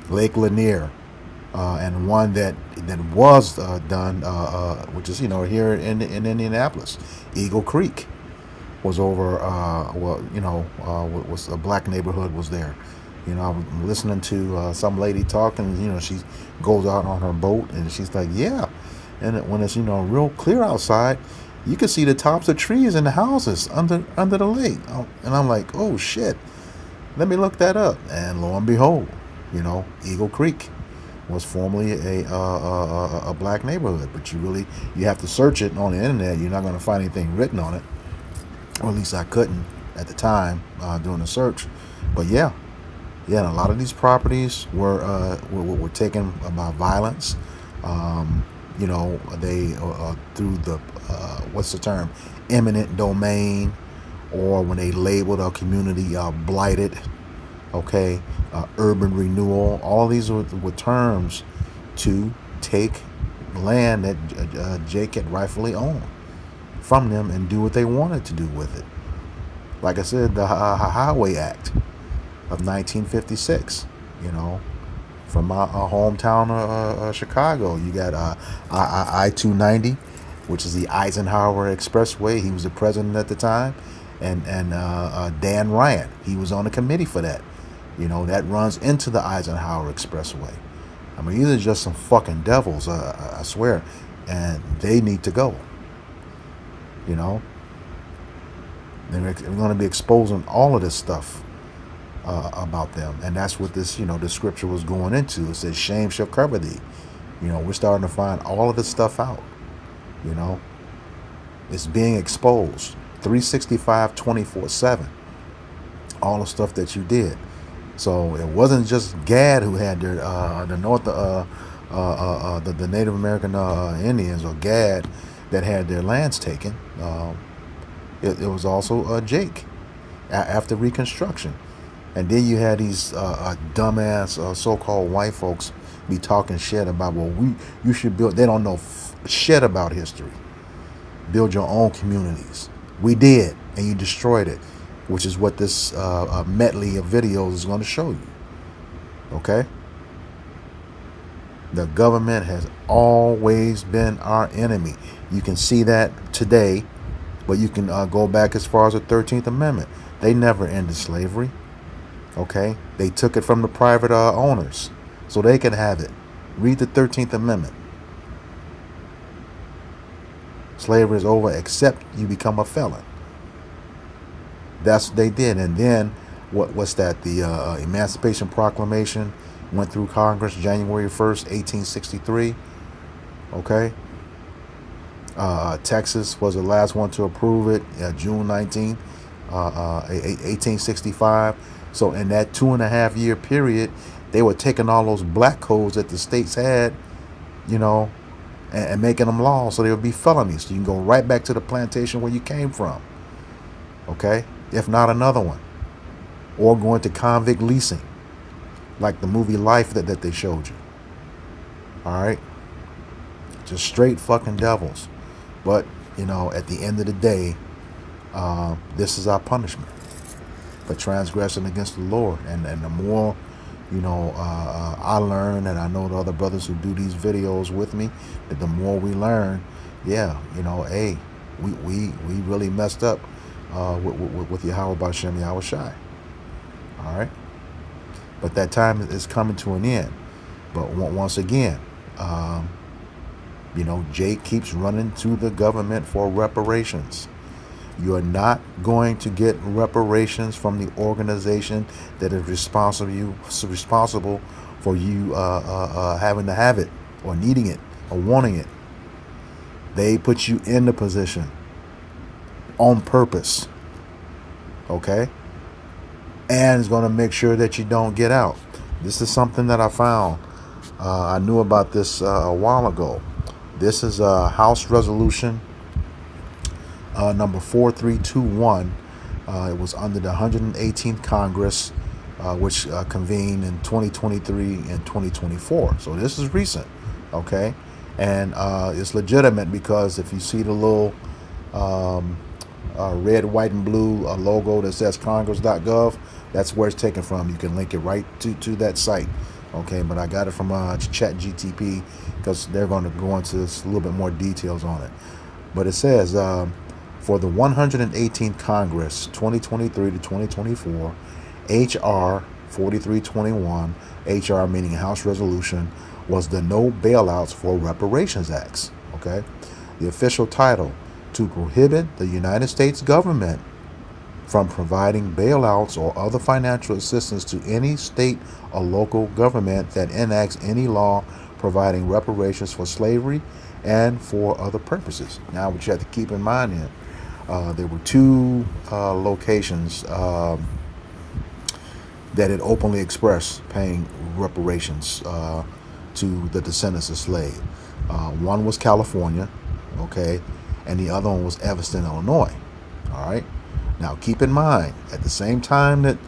Lake Lanier, and one that was done, which is here in Indianapolis, Eagle Creek, was over. Was a black neighborhood was there. I was listening to some lady talking. She goes out on her boat and she's like, yeah. And when it's real clear outside, you can see the tops of trees in the houses under the lake. And I'm like, oh shit, let me look that up. And lo and behold, Eagle Creek was formerly a black neighborhood. But you have to search it on the internet. You're not going to find anything written on it, or at least I couldn't at the time doing the search. But yeah, and a lot of these properties were taken by violence. They through the what's the term, eminent domain, or when they labeled a community blighted. Okay, urban renewal. All these were terms to take land that Jake had rightfully owned from them and do what they wanted to do with it. Like I said, the Highway Act of 1956. From my hometown of Chicago, you got I-290, which is the Eisenhower Expressway. He was the president at the time, and Dan Ryan, he was on the committee for that. That runs into the Eisenhower Expressway. I mean, these are just some fucking devils, I swear, and they need to go. They're going to be exposing all of this stuff about them, and that's what this, the scripture was going into. It says, "Shame shall cover thee." We're starting to find all of this stuff out. It's being exposed 365, 24/7. All the stuff that you did. So it wasn't just Gad who had their the Native American Indians, or Gad, that had their lands taken. It was also Jake after Reconstruction. And then you had these dumbass so-called white folks be talking shit about, you should build. They don't know shit about history. Build your own communities. We did, and you destroyed it, which is what this medley of videos is going to show you. Okay? The government has always been our enemy. You can see that today, but you can go back as far as the 13th Amendment. They never ended slavery. Okay? They took it from the private owners so they can have it. Read the 13th Amendment. Slavery is over except you become a felon. That's what they did. And then what's that? The Emancipation Proclamation went through Congress January 1st, 1863. Okay? Texas was the last one to approve it, June 19th, 1865. So in that 2.5 year period, they were taking all those black codes that the states had, and making them laws so they would be felonies. So you can go right back to the plantation where you came from. Okay? If not another one. Or going to convict leasing, like the movie Life that they showed you. All right? Just straight fucking devils. But, at the end of the day, this is our punishment. for transgressing against the Lord. And the more, I learn, and I know the other brothers who do these videos with me, that the more we learn, hey, we really messed up with Yahweh Bashem Yahweh Shai. All right. But that time is coming to an end. But once again, Jake keeps running to the government for reparations. You're not going to get reparations from the organization that is responsible for you having to have it, or needing it, or wanting it. They put you in the position on purpose, okay? And it's going to make sure that you don't get out. This is something that I found. I knew about this a while ago. This is a House Resolution number 4321. It was under the 118th Congress, which convened in 2023 and 2024. So this is recent, okay? And it's legitimate because if you see the little red, white, and blue logo that says congress.gov, that's where it's taken from. You can link it right to that site, okay? But I got it from ChatGTP because they're going to go into this a little bit more details on it. But it says, for the 118th Congress, 2023 to 2024, H.R. 4321, H.R. meaning House Resolution, was the No Bailouts for Reparations Acts, okay? The official title, to prohibit the United States government from providing bailouts or other financial assistance to any state or local government that enacts any law providing reparations for slavery and for other purposes. Now, what you have to keep in mind is there were two locations that had openly expressed paying reparations to the descendants of slaves. One was California, okay, and the other one was Evanston, Illinois. All right. Now, keep in mind, at the same time that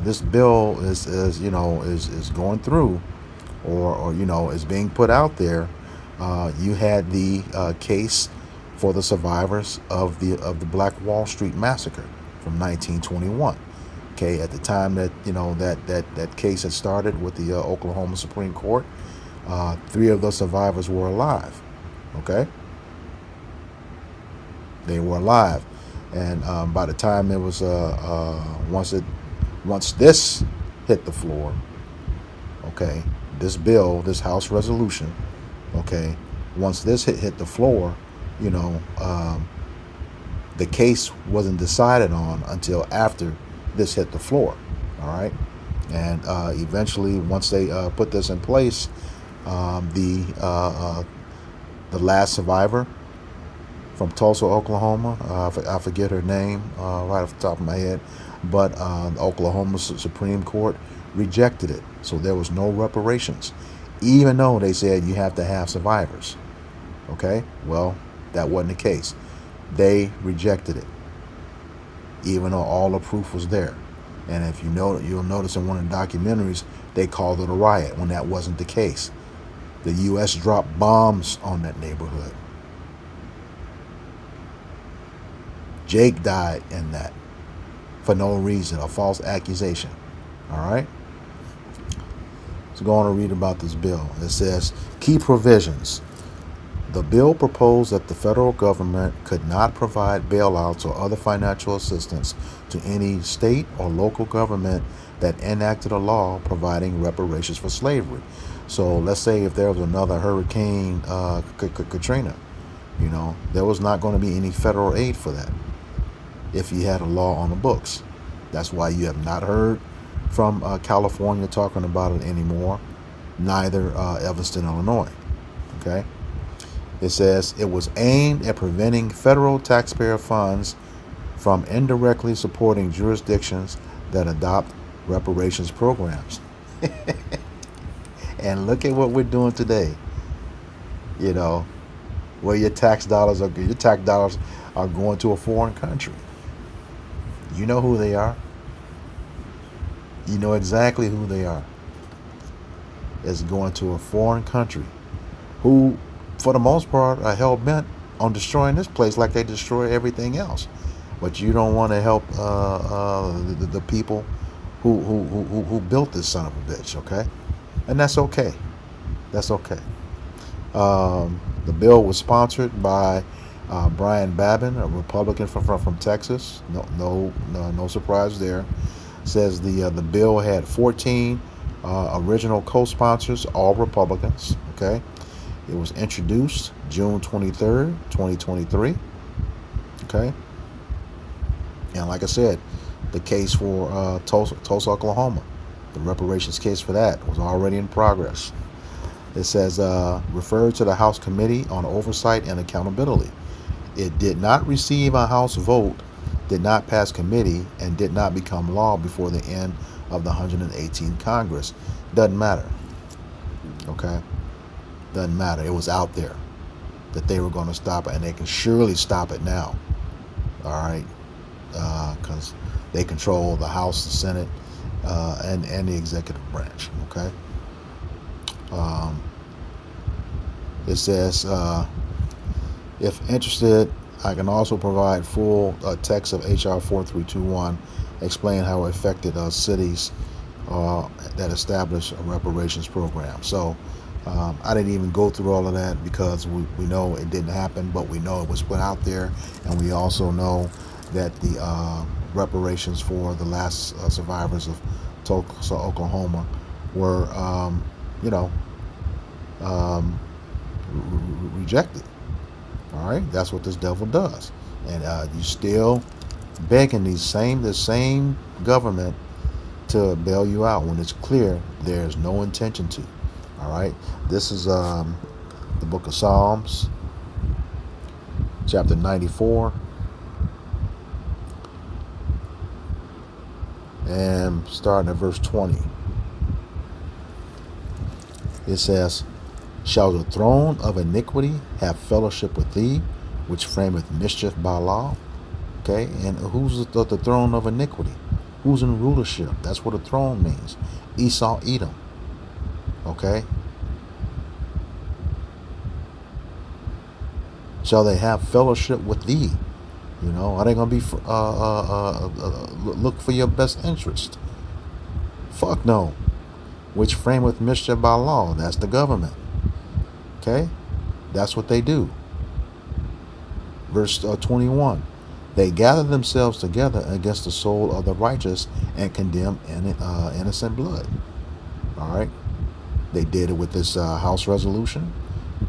this bill is going through, or is being put out there, you had the case for the survivors of the Black Wall Street massacre from 1921. Okay, at the time that that case had started with the Oklahoma Supreme Court, 3 of the survivors were alive. Okay, they were alive, and by the time it was once this hit the floor, okay, this bill, this House resolution, okay, once this hit the floor, the case wasn't decided on until after this hit the floor. All right, and eventually, once they put this in place, the last survivor from Tulsa, Oklahoma, I forget her name right off the top of my head, but the Oklahoma Supreme Court rejected it, so there was no reparations, even though they said you have to have survivors. Okay, well, that wasn't the case. They rejected it, even though all the proof was there. And if you'll notice in one of the documentaries, they called it a riot when that wasn't the case. The U.S. dropped bombs on that neighborhood. Jake died in that for no reason, a false accusation. All right? So go on and read about this bill. It says, key provisions. The bill proposed that the federal government could not provide bailouts or other financial assistance to any state or local government that enacted a law providing reparations for slavery. So let's say if there was another Hurricane Katrina, there was not going to be any federal aid for that if you had a law on the books. That's why you have not heard from California talking about it anymore, neither Evanston, Illinois. Okay? It says it was aimed at preventing federal taxpayer funds from indirectly supporting jurisdictions that adopt reparations programs. And look at what we're doing today. Where your tax dollars are going to a foreign country. You know who they are. You know exactly who they are. It's going to a foreign country who, for the most part, are hell-bent on destroying this place like they destroy everything else. but you don't want to help the people who built this son of a bitch, okay? And that's okay. That's okay. The bill was sponsored by Brian Babin, a Republican from Texas. No surprise there. Says the bill had 14 original co-sponsors, all Republicans. Okay, it was introduced June 23rd, 2023. Okay, and like I said, the case for Tulsa, Oklahoma, the reparations case for that was already in progress. It says, referred to the House Committee on Oversight and Accountability. It did not receive a House vote, did not pass committee, and did not become law before the end of the 118th Congress. Doesn't matter. Okay? Doesn't matter. It was out there that they were going to stop it, and they can surely stop it now. All right? Because they control the House, the Senate, and the executive branch. Okay? It says, if interested, I can also provide full text of HR 4321, explain how it affected cities that established a reparations program. So I didn't even go through all of that because we know it didn't happen, but we know it was put out there, and we also know that the reparations for the last survivors of Tulsa, Oklahoma were, rejected. All right, that's what this devil does, and you still begging the same government to bail you out when it's clear there's no intention to. All right, this is the book of Psalms, chapter 94, and starting at verse 20. It says, shall the throne of iniquity have fellowship with thee, which frameth mischief by law? Okay, and who's the throne of iniquity? Who's in rulership? That's what a throne means. Esau, Edom. Okay. Shall they have fellowship with thee? You know, are they going to be look for your best interest? Fuck no. Which frameth mischief by law? That's the government. Okay, that's what they do. Verse 21. They gather themselves together against the soul of the righteous and condemn innocent blood. All right, they did it with this House resolution.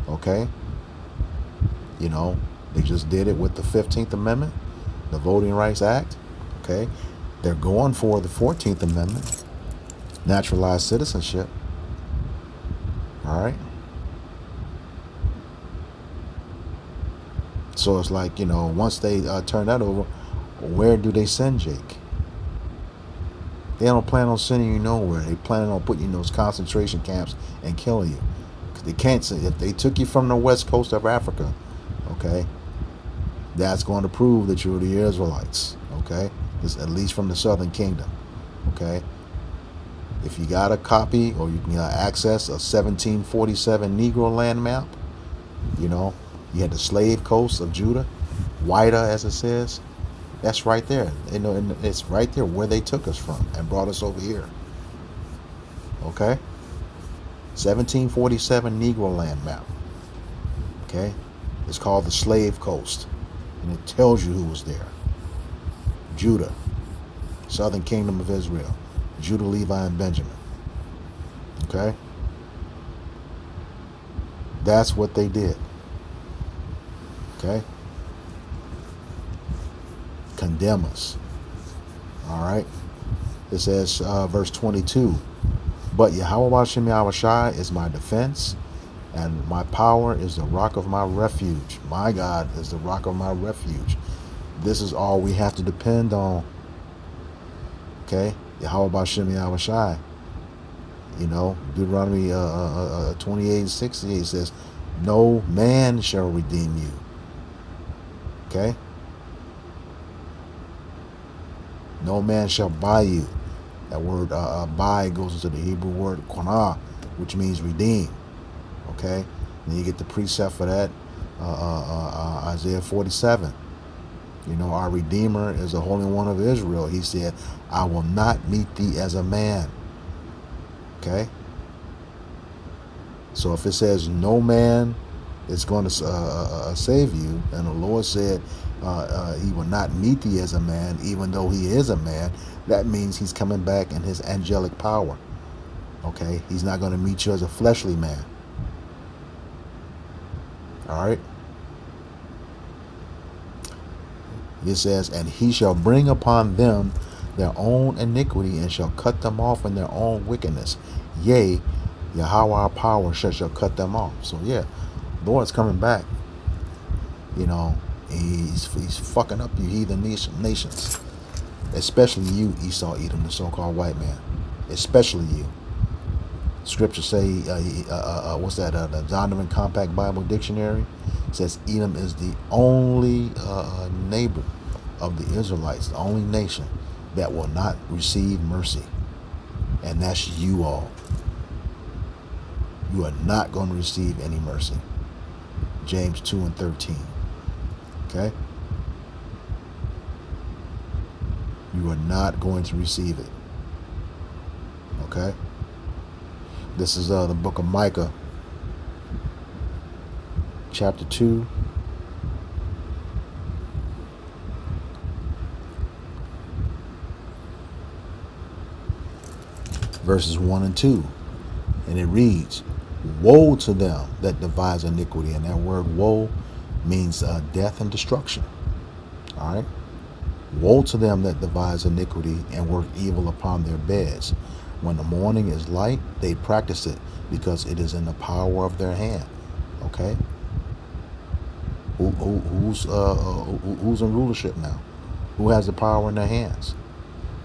Okay, you know, they just did it with the 15th Amendment, the Voting Rights Act. Okay, they're going for the 14th Amendment, naturalized citizenship. All right. So it's like, you know, once they turn that over, where do they send Jake? They don't plan on sending you nowhere. They plan on putting you in those concentration camps and killing you. Because they can't say, if they took you from the west coast of Africa, okay, that's going to prove that you're the Israelites, okay? At least from the southern kingdom, okay? If you got a copy or you can access a 1747 Negro land map, you know, you had the slave coast of Judah, Wida as it says. That's right there. You know, it's right there where they took us from and brought us over here. Okay? 1747 Negro land map. Okay? It's called the Slave Coast. And it tells you who was there. Judah, Southern Kingdom of Israel, Judah, Levi, and Benjamin. Okay? That's what they did. Okay? Condemn us. All right? It says, verse 22, but Yahweh Hashem Yahushai is my defense, and my power is the rock of my refuge. My God is the rock of my refuge. This is all we have to depend on. Okay? Yahweh Hashem Yahushai. You know, Deuteronomy 28:68 says, no man shall redeem you. Okay? No man shall buy you. That word buy goes into the Hebrew word qanah, which means redeem. Okay? And you get the precept for that, Isaiah 47. You know, our Redeemer is the Holy One of Israel. He said, I will not meet thee as a man. Okay? So if it says no man is going to save you, and the Lord said he will not meet thee as a man, even though he is a man, that means he's coming back in his angelic power. Okay? He's not going to meet you as a fleshly man. All right? It says, and he shall bring upon them their own iniquity, and shall cut them off in their own wickedness. Yea, Yahweh our power shall cut them off. So yeah, the Lord's coming back. You know, he's fucking up you heathen nations. Especially you, Esau, Edom, the so-called white man. Especially you. Scripture say, what's that? The Zondervan Compact Bible Dictionary says Edom is the only neighbor of the Israelites, the only nation that will not receive mercy. And that's you all. You are not going to receive any mercy. James 2:13. Okay? You are not going to receive it. Okay? This is the book of Micah, chapter 2. Verses 1 and 2. And it reads, woe to them that devise iniquity. And that word woe means death and destruction. All right? Woe to them that devise iniquity and work evil upon their beds. When the morning is light, they practice it, because it is in the power of their hand. Okay? Who's in rulership now? Who has the power in their hands?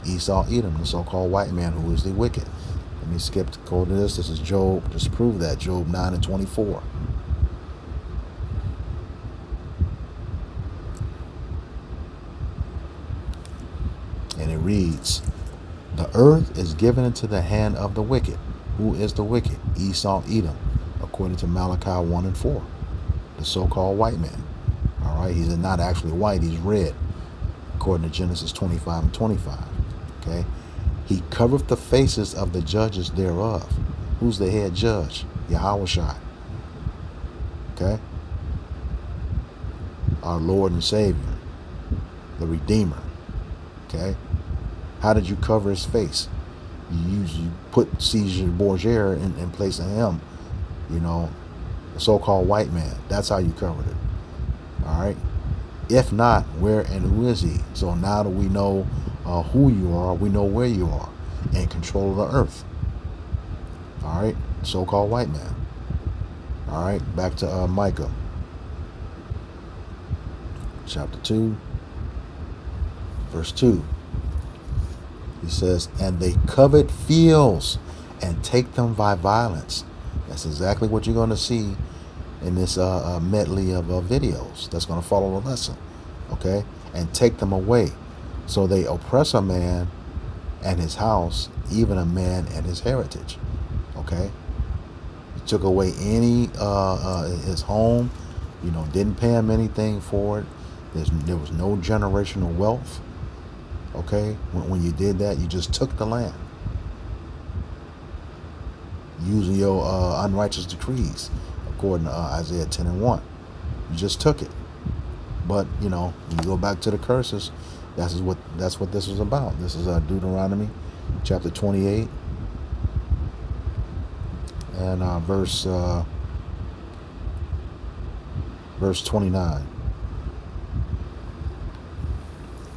Esau, Edom, the so-called white man, who is the wicked. Let me skip to go to this. This is Job. Just prove that. Job 9:24. And it reads, the earth is given into the hand of the wicked. Who is the wicked? Esau, Edom, according to Malachi 1:4. The so-called white man. All right, he's not actually white, he's red, according to Genesis 25:25. Okay, he covereth the faces of the judges thereof. Who's the head judge? Yahushua. Okay, our Lord and Savior, the Redeemer. Okay, how did you cover his face? You put Caesar Borgia in place of him. You know, the so-called white man. That's how you covered it. All right. If not, where and who is he? So now that we know who you are, we know where you are, in control of the earth. All right, so-called white man. All right, back to Micah, chapter 2, verse 2. He says, and they covet fields and take them by violence. That's exactly what you're going to see in this medley of videos that's going to follow the lesson. Okay, and take them away. So they oppress a man and his house, even a man and his heritage. Okay, he took away any his home. You know, didn't pay him anything for it. There was no generational wealth. Okay, when you did that, you just took the land using your unrighteous decrees, according to Isaiah 10:1. You just took it. But you know, when you go back to the curses, that's what this is about. This is Deuteronomy chapter 28 and verse 29.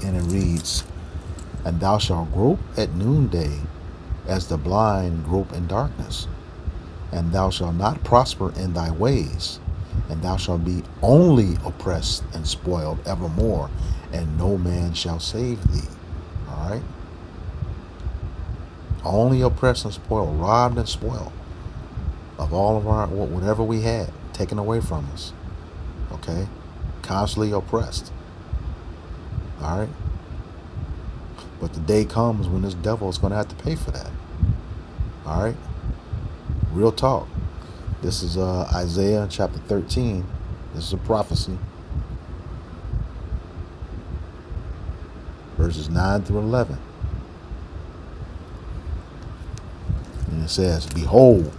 And it reads, and thou shalt grope at noonday, as the blind grope in darkness. And thou shalt not prosper in thy ways, and thou shalt be only oppressed and spoiled evermore, and no man shall save thee. All right? Only oppressed and spoiled, robbed and spoiled of all of our, whatever we had, taken away from us. Okay? Constantly oppressed. All right? But the day comes when this devil is going to have to pay for that. All right? Real talk. This is Isaiah chapter 13. This is a prophecy. verses 9 through 11. And it says, Behold,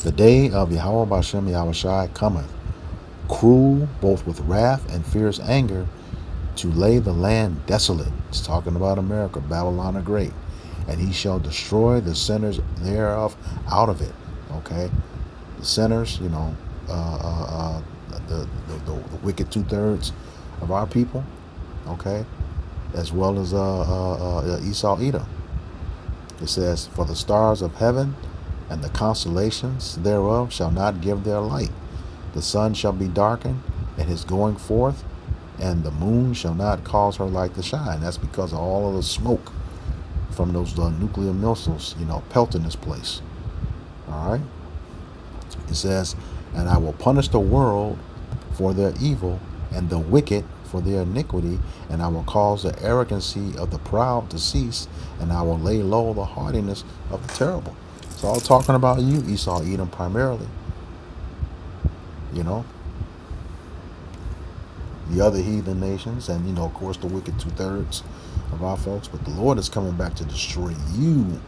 the day of Yahweh Bashem Yahushai cometh, cruel both with wrath and fierce anger, to lay the land desolate. It's talking about America, Babylon the Great. And he shall destroy the sinners thereof out of it. Okay? The sinners, you know, the wicked 2/3 of our people, okay? As well as Esau, Edom. It says, For the stars of heaven and the constellations thereof shall not give their light. The sun shall be darkened at his going forth, and the moon shall not cause her light to shine. That's because of all of the smoke from those nuclear missiles, you know, pelting this place. All right? It says, And I will punish the world for their evil, and the wicked for their iniquity, and I will cause the arrogancy of the proud to cease, and I will lay low the haughtiness of the terrible. It's all talking about you, Esau, Edom, primarily. You know, the other heathen nations, and, you know, of course, the wicked 2/3 of our folks. But the Lord is coming back to destroy you.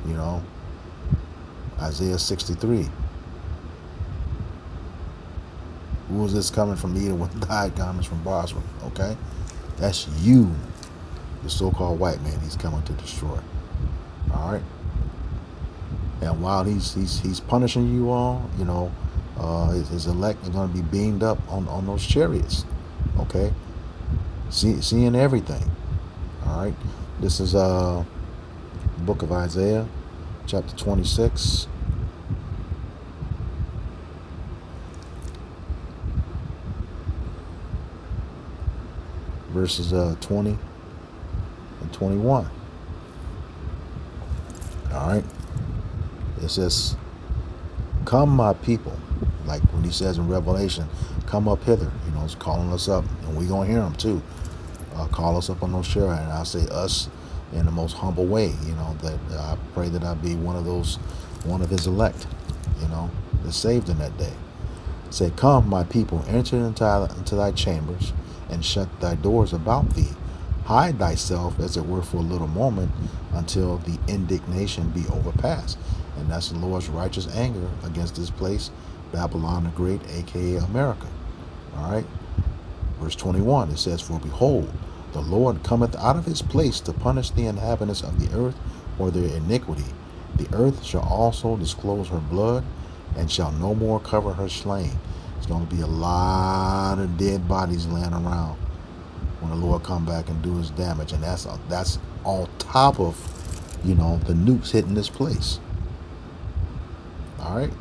You know, Isaiah 63. Who is this coming from Edom with dyed garments from Basra? Okay, that's you, the so-called white man. He's coming to destroy. All right. And while he's punishing you all, you know, his elect are going to be beamed up on those chariots. Okay, seeing everything. All right. This is the book of Isaiah, chapter 26. Verses 20 and 21. All right. It says, Come, my people. Like when he says in Revelation, come up hither. You know, it's calling us up. And we're going to hear him too. Call us up on those chariots. And I say us in the most humble way. You know, that I pray that I be one of his elect, you know, that's saved in that day. Say, Come, my people, enter into thy chambers, and shut thy doors about thee. Hide thyself, as it were, for a little moment, until the indignation be overpassed. And that's the Lord's righteous anger against this place, Babylon the Great, aka America. All right. Verse 21, it says, For behold, the Lord cometh out of his place to punish the inhabitants of the earth for their iniquity. The earth shall also disclose her blood, and shall no more cover her slain. There's going to be a lot of dead bodies laying around when the Lord come back and do his damage. And that's on top of, you know, the nukes hitting this place. All right.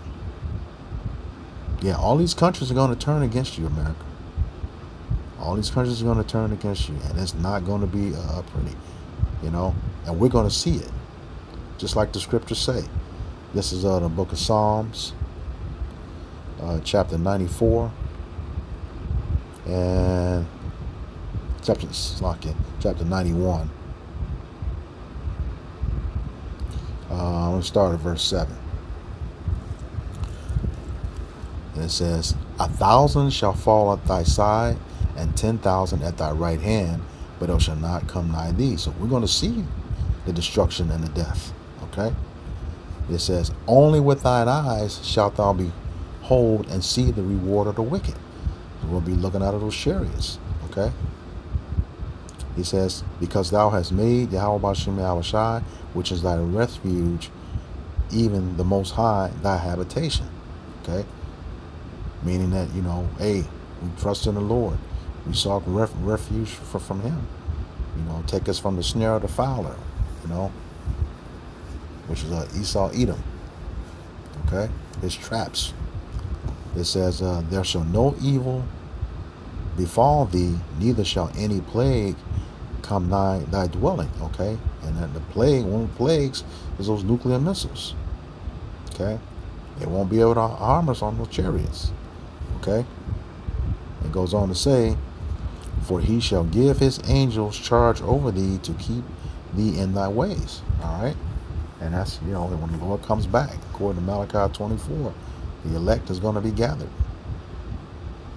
Yeah, all these countries are going to turn against you, America. All these countries are going to turn against you, and it's not going to be pretty, you know. And we're going to see it, just like the scriptures say. This is the book of Psalms, chapter 94, and chapter 91. I'm going to start at verse 7. And it says, 1,000 shall fall at thy side, and 10,000 at thy right hand, but it shall not come nigh thee. So we're going to see the destruction and the death. Okay? It says, Only with thine eyes shalt thou behold and see the reward of the wicked. So we'll be looking out of those chariots. Okay? He says, Because thou hast made Yahweh Bashem Yahushai, which is thy refuge, even the Most High, thy habitation. Okay? Meaning that, you know, hey, we trust in the Lord. We sought refuge from him. You know, take us from the snare of the fowler, you know, which is Esau, Edom. Okay? His traps. It says, There shall no evil befall thee, neither shall any plague come nigh thy dwelling. Okay? And then the plague, one of the plagues is those nuclear missiles. Okay? It won't be able to harm us on those chariots. Okay? It goes on to say, For he shall give his angels charge over thee to keep thee in thy ways. All right? And that's, you know, when the Lord comes back, according to Malachi 24, the elect is going to be gathered.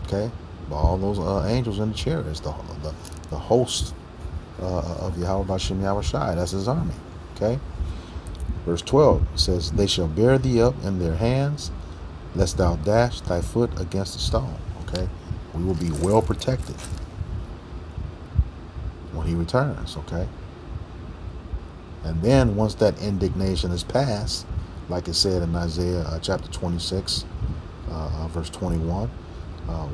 Okay? all those angels in the chariots, the host of Yahweh Bashem Yahweh Shai. That's his army. Okay. Verse 12 says, "They shall bear thee up in their hands, lest thou dash thy foot against a stone." Okay. We will be well protected when he returns. Okay. And then once that indignation is passed, like it said in Isaiah chapter 26, verse 21,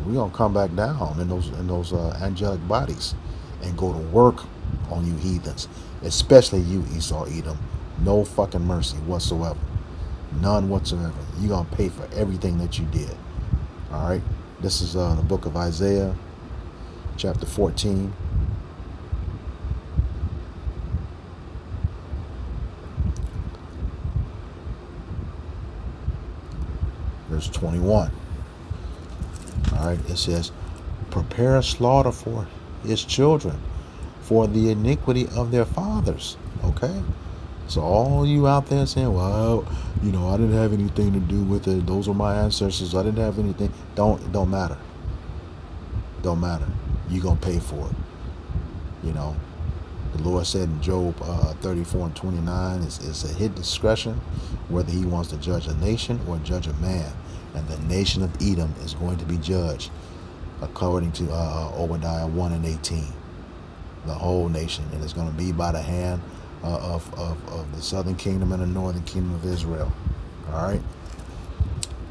we're gonna come back down in those angelic bodies and go to work on you heathens, especially you Esau Edom. No fucking mercy whatsoever, none whatsoever. You're gonna pay for everything that you did. All right. This is the book of Isaiah, chapter 14. Verse 21. All right, it says, "Prepare a slaughter for his children, for the iniquity of their fathers." Okay, so all you out there saying, "Well, I didn't have anything to do with it. Those are my ancestors. I didn't have anything." Don't matter. Don't matter. You're gonna pay for it. The Lord said in Job 34 and 29, it's at his discretion whether he wants to judge a nation or judge a man. And the nation of Edom is going to be judged according to Obadiah 1 and 18. The whole nation. And it's going to be by the hand of the southern kingdom and the northern kingdom of Israel. All right.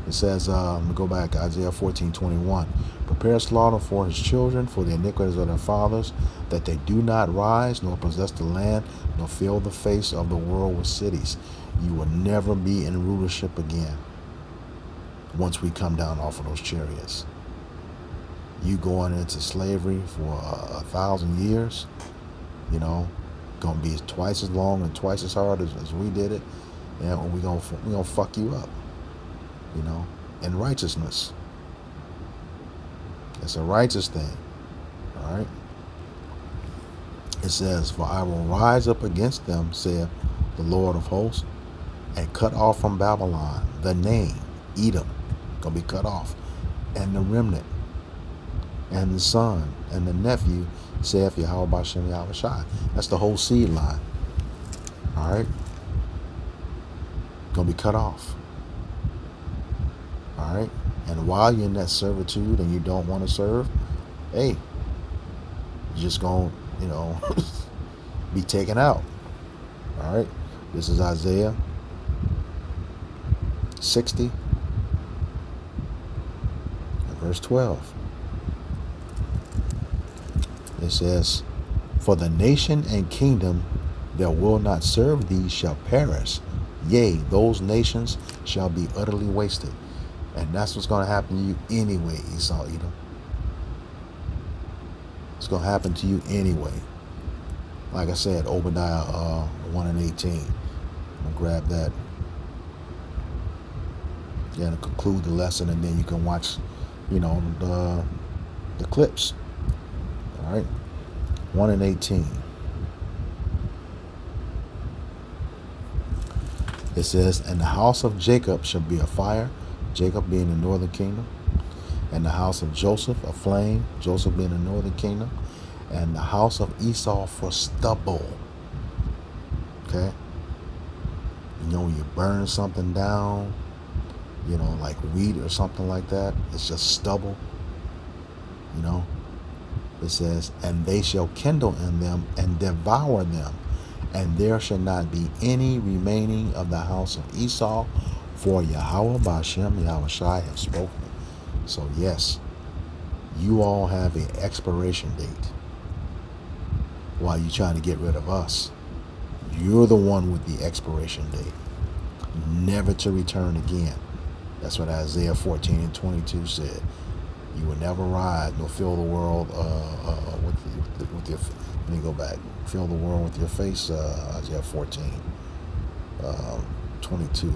It says, let me go back, Isaiah 14:21. "Prepare slaughter for his children, for the iniquities of their fathers, that they do not rise, nor possess the land, nor fill the face of the world with cities." You will never be in rulership again once we come down off of those chariots. You going into slavery for 1,000 years, gonna be twice as long and twice as hard as we did it, and we gonna fuck you up. In righteousness. It's a righteous thing. All right. It says, "For I will rise up against them, saith the Lord of hosts, and cut off from Babylon the name, Edom," gonna be cut off, "and the remnant, and the son, and the nephew, saith Yahweh Bashem Yahweh Shai." That's the whole seed line. All right. Gonna be cut off. All right. And while you're in that servitude and you don't want to serve, hey, you're just going to, be taken out. All right. This is Isaiah 60 and verse 12. It says, "For the nation and kingdom that will not serve thee shall perish. Yea, those nations shall be utterly wasted." And that's what's going to happen to you anyway, Esau Edom. It's going to happen to you anyway. Like I said, Obadiah 1 and 18. I'm going to grab that. Yeah, to conclude the lesson, and then you can watch, the clips. All right. 1 and 18. It says, "And the house of Jacob shall be a fire," Jacob being the northern kingdom, "and the house of Joseph a flame," Joseph being the northern kingdom, "and the house of Esau for stubble." Okay? When you burn something down, like wheat or something like that, it's just stubble. It says, "And they shall kindle in them and devour them, and there shall not be any remaining of the house of Esau, for Yahweh Bashem Yahweh Shai have spoken." So yes, you all have an expiration date while you're trying to get rid of us. You're the one with the expiration date, never to return again. That's what Isaiah 14 and 22 said. You will never rise nor fill the world with your. Let me go back. Fill the world with your face. Isaiah 14, 22.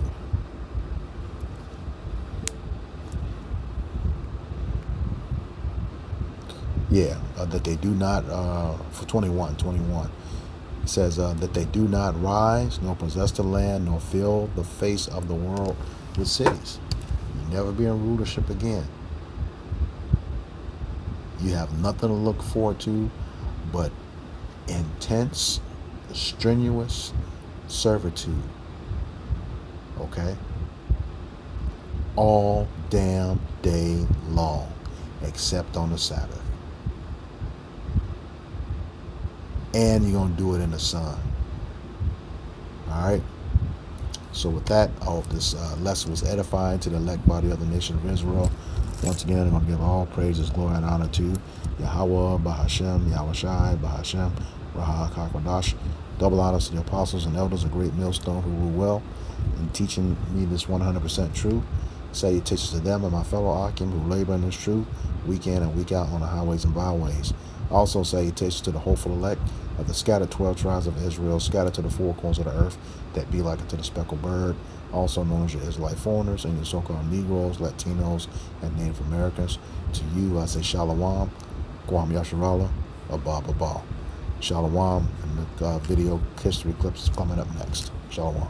Yeah, that they do not, for 21, it says that they do not rise, nor possess the land, nor fill the face of the world with cities. You never be in rulership again. You have nothing to look forward to but intense, strenuous servitude. Okay? All damn day long, except on the Sabbath. And you're going to do it in the sun. Alright? So with that, I hope this lesson was edifying to the elect body of the nation of Israel. Once again, I'm going to give all praises, glory, and honor to Yahweh, Bahashem, Yahushai, Bahashem, Raha HaKadosh. Double honors to the apostles and elders, a great millstone who rule well in teaching me this 100% true. Salutations to them and my fellow Akim who labor in this truth week in and week out on the highways and byways. Also salutations to the hopeful elect of the scattered 12 tribes of Israel, scattered to the four corners of the earth, that be like unto the speckled bird, also known as your Israelite foreigners and your so-called Negroes, Latinos, and Native Americans. To you I say Shalom, Guam Yasharala, Abba Abba. Shalom, and the video history clips is coming up next. Shalom.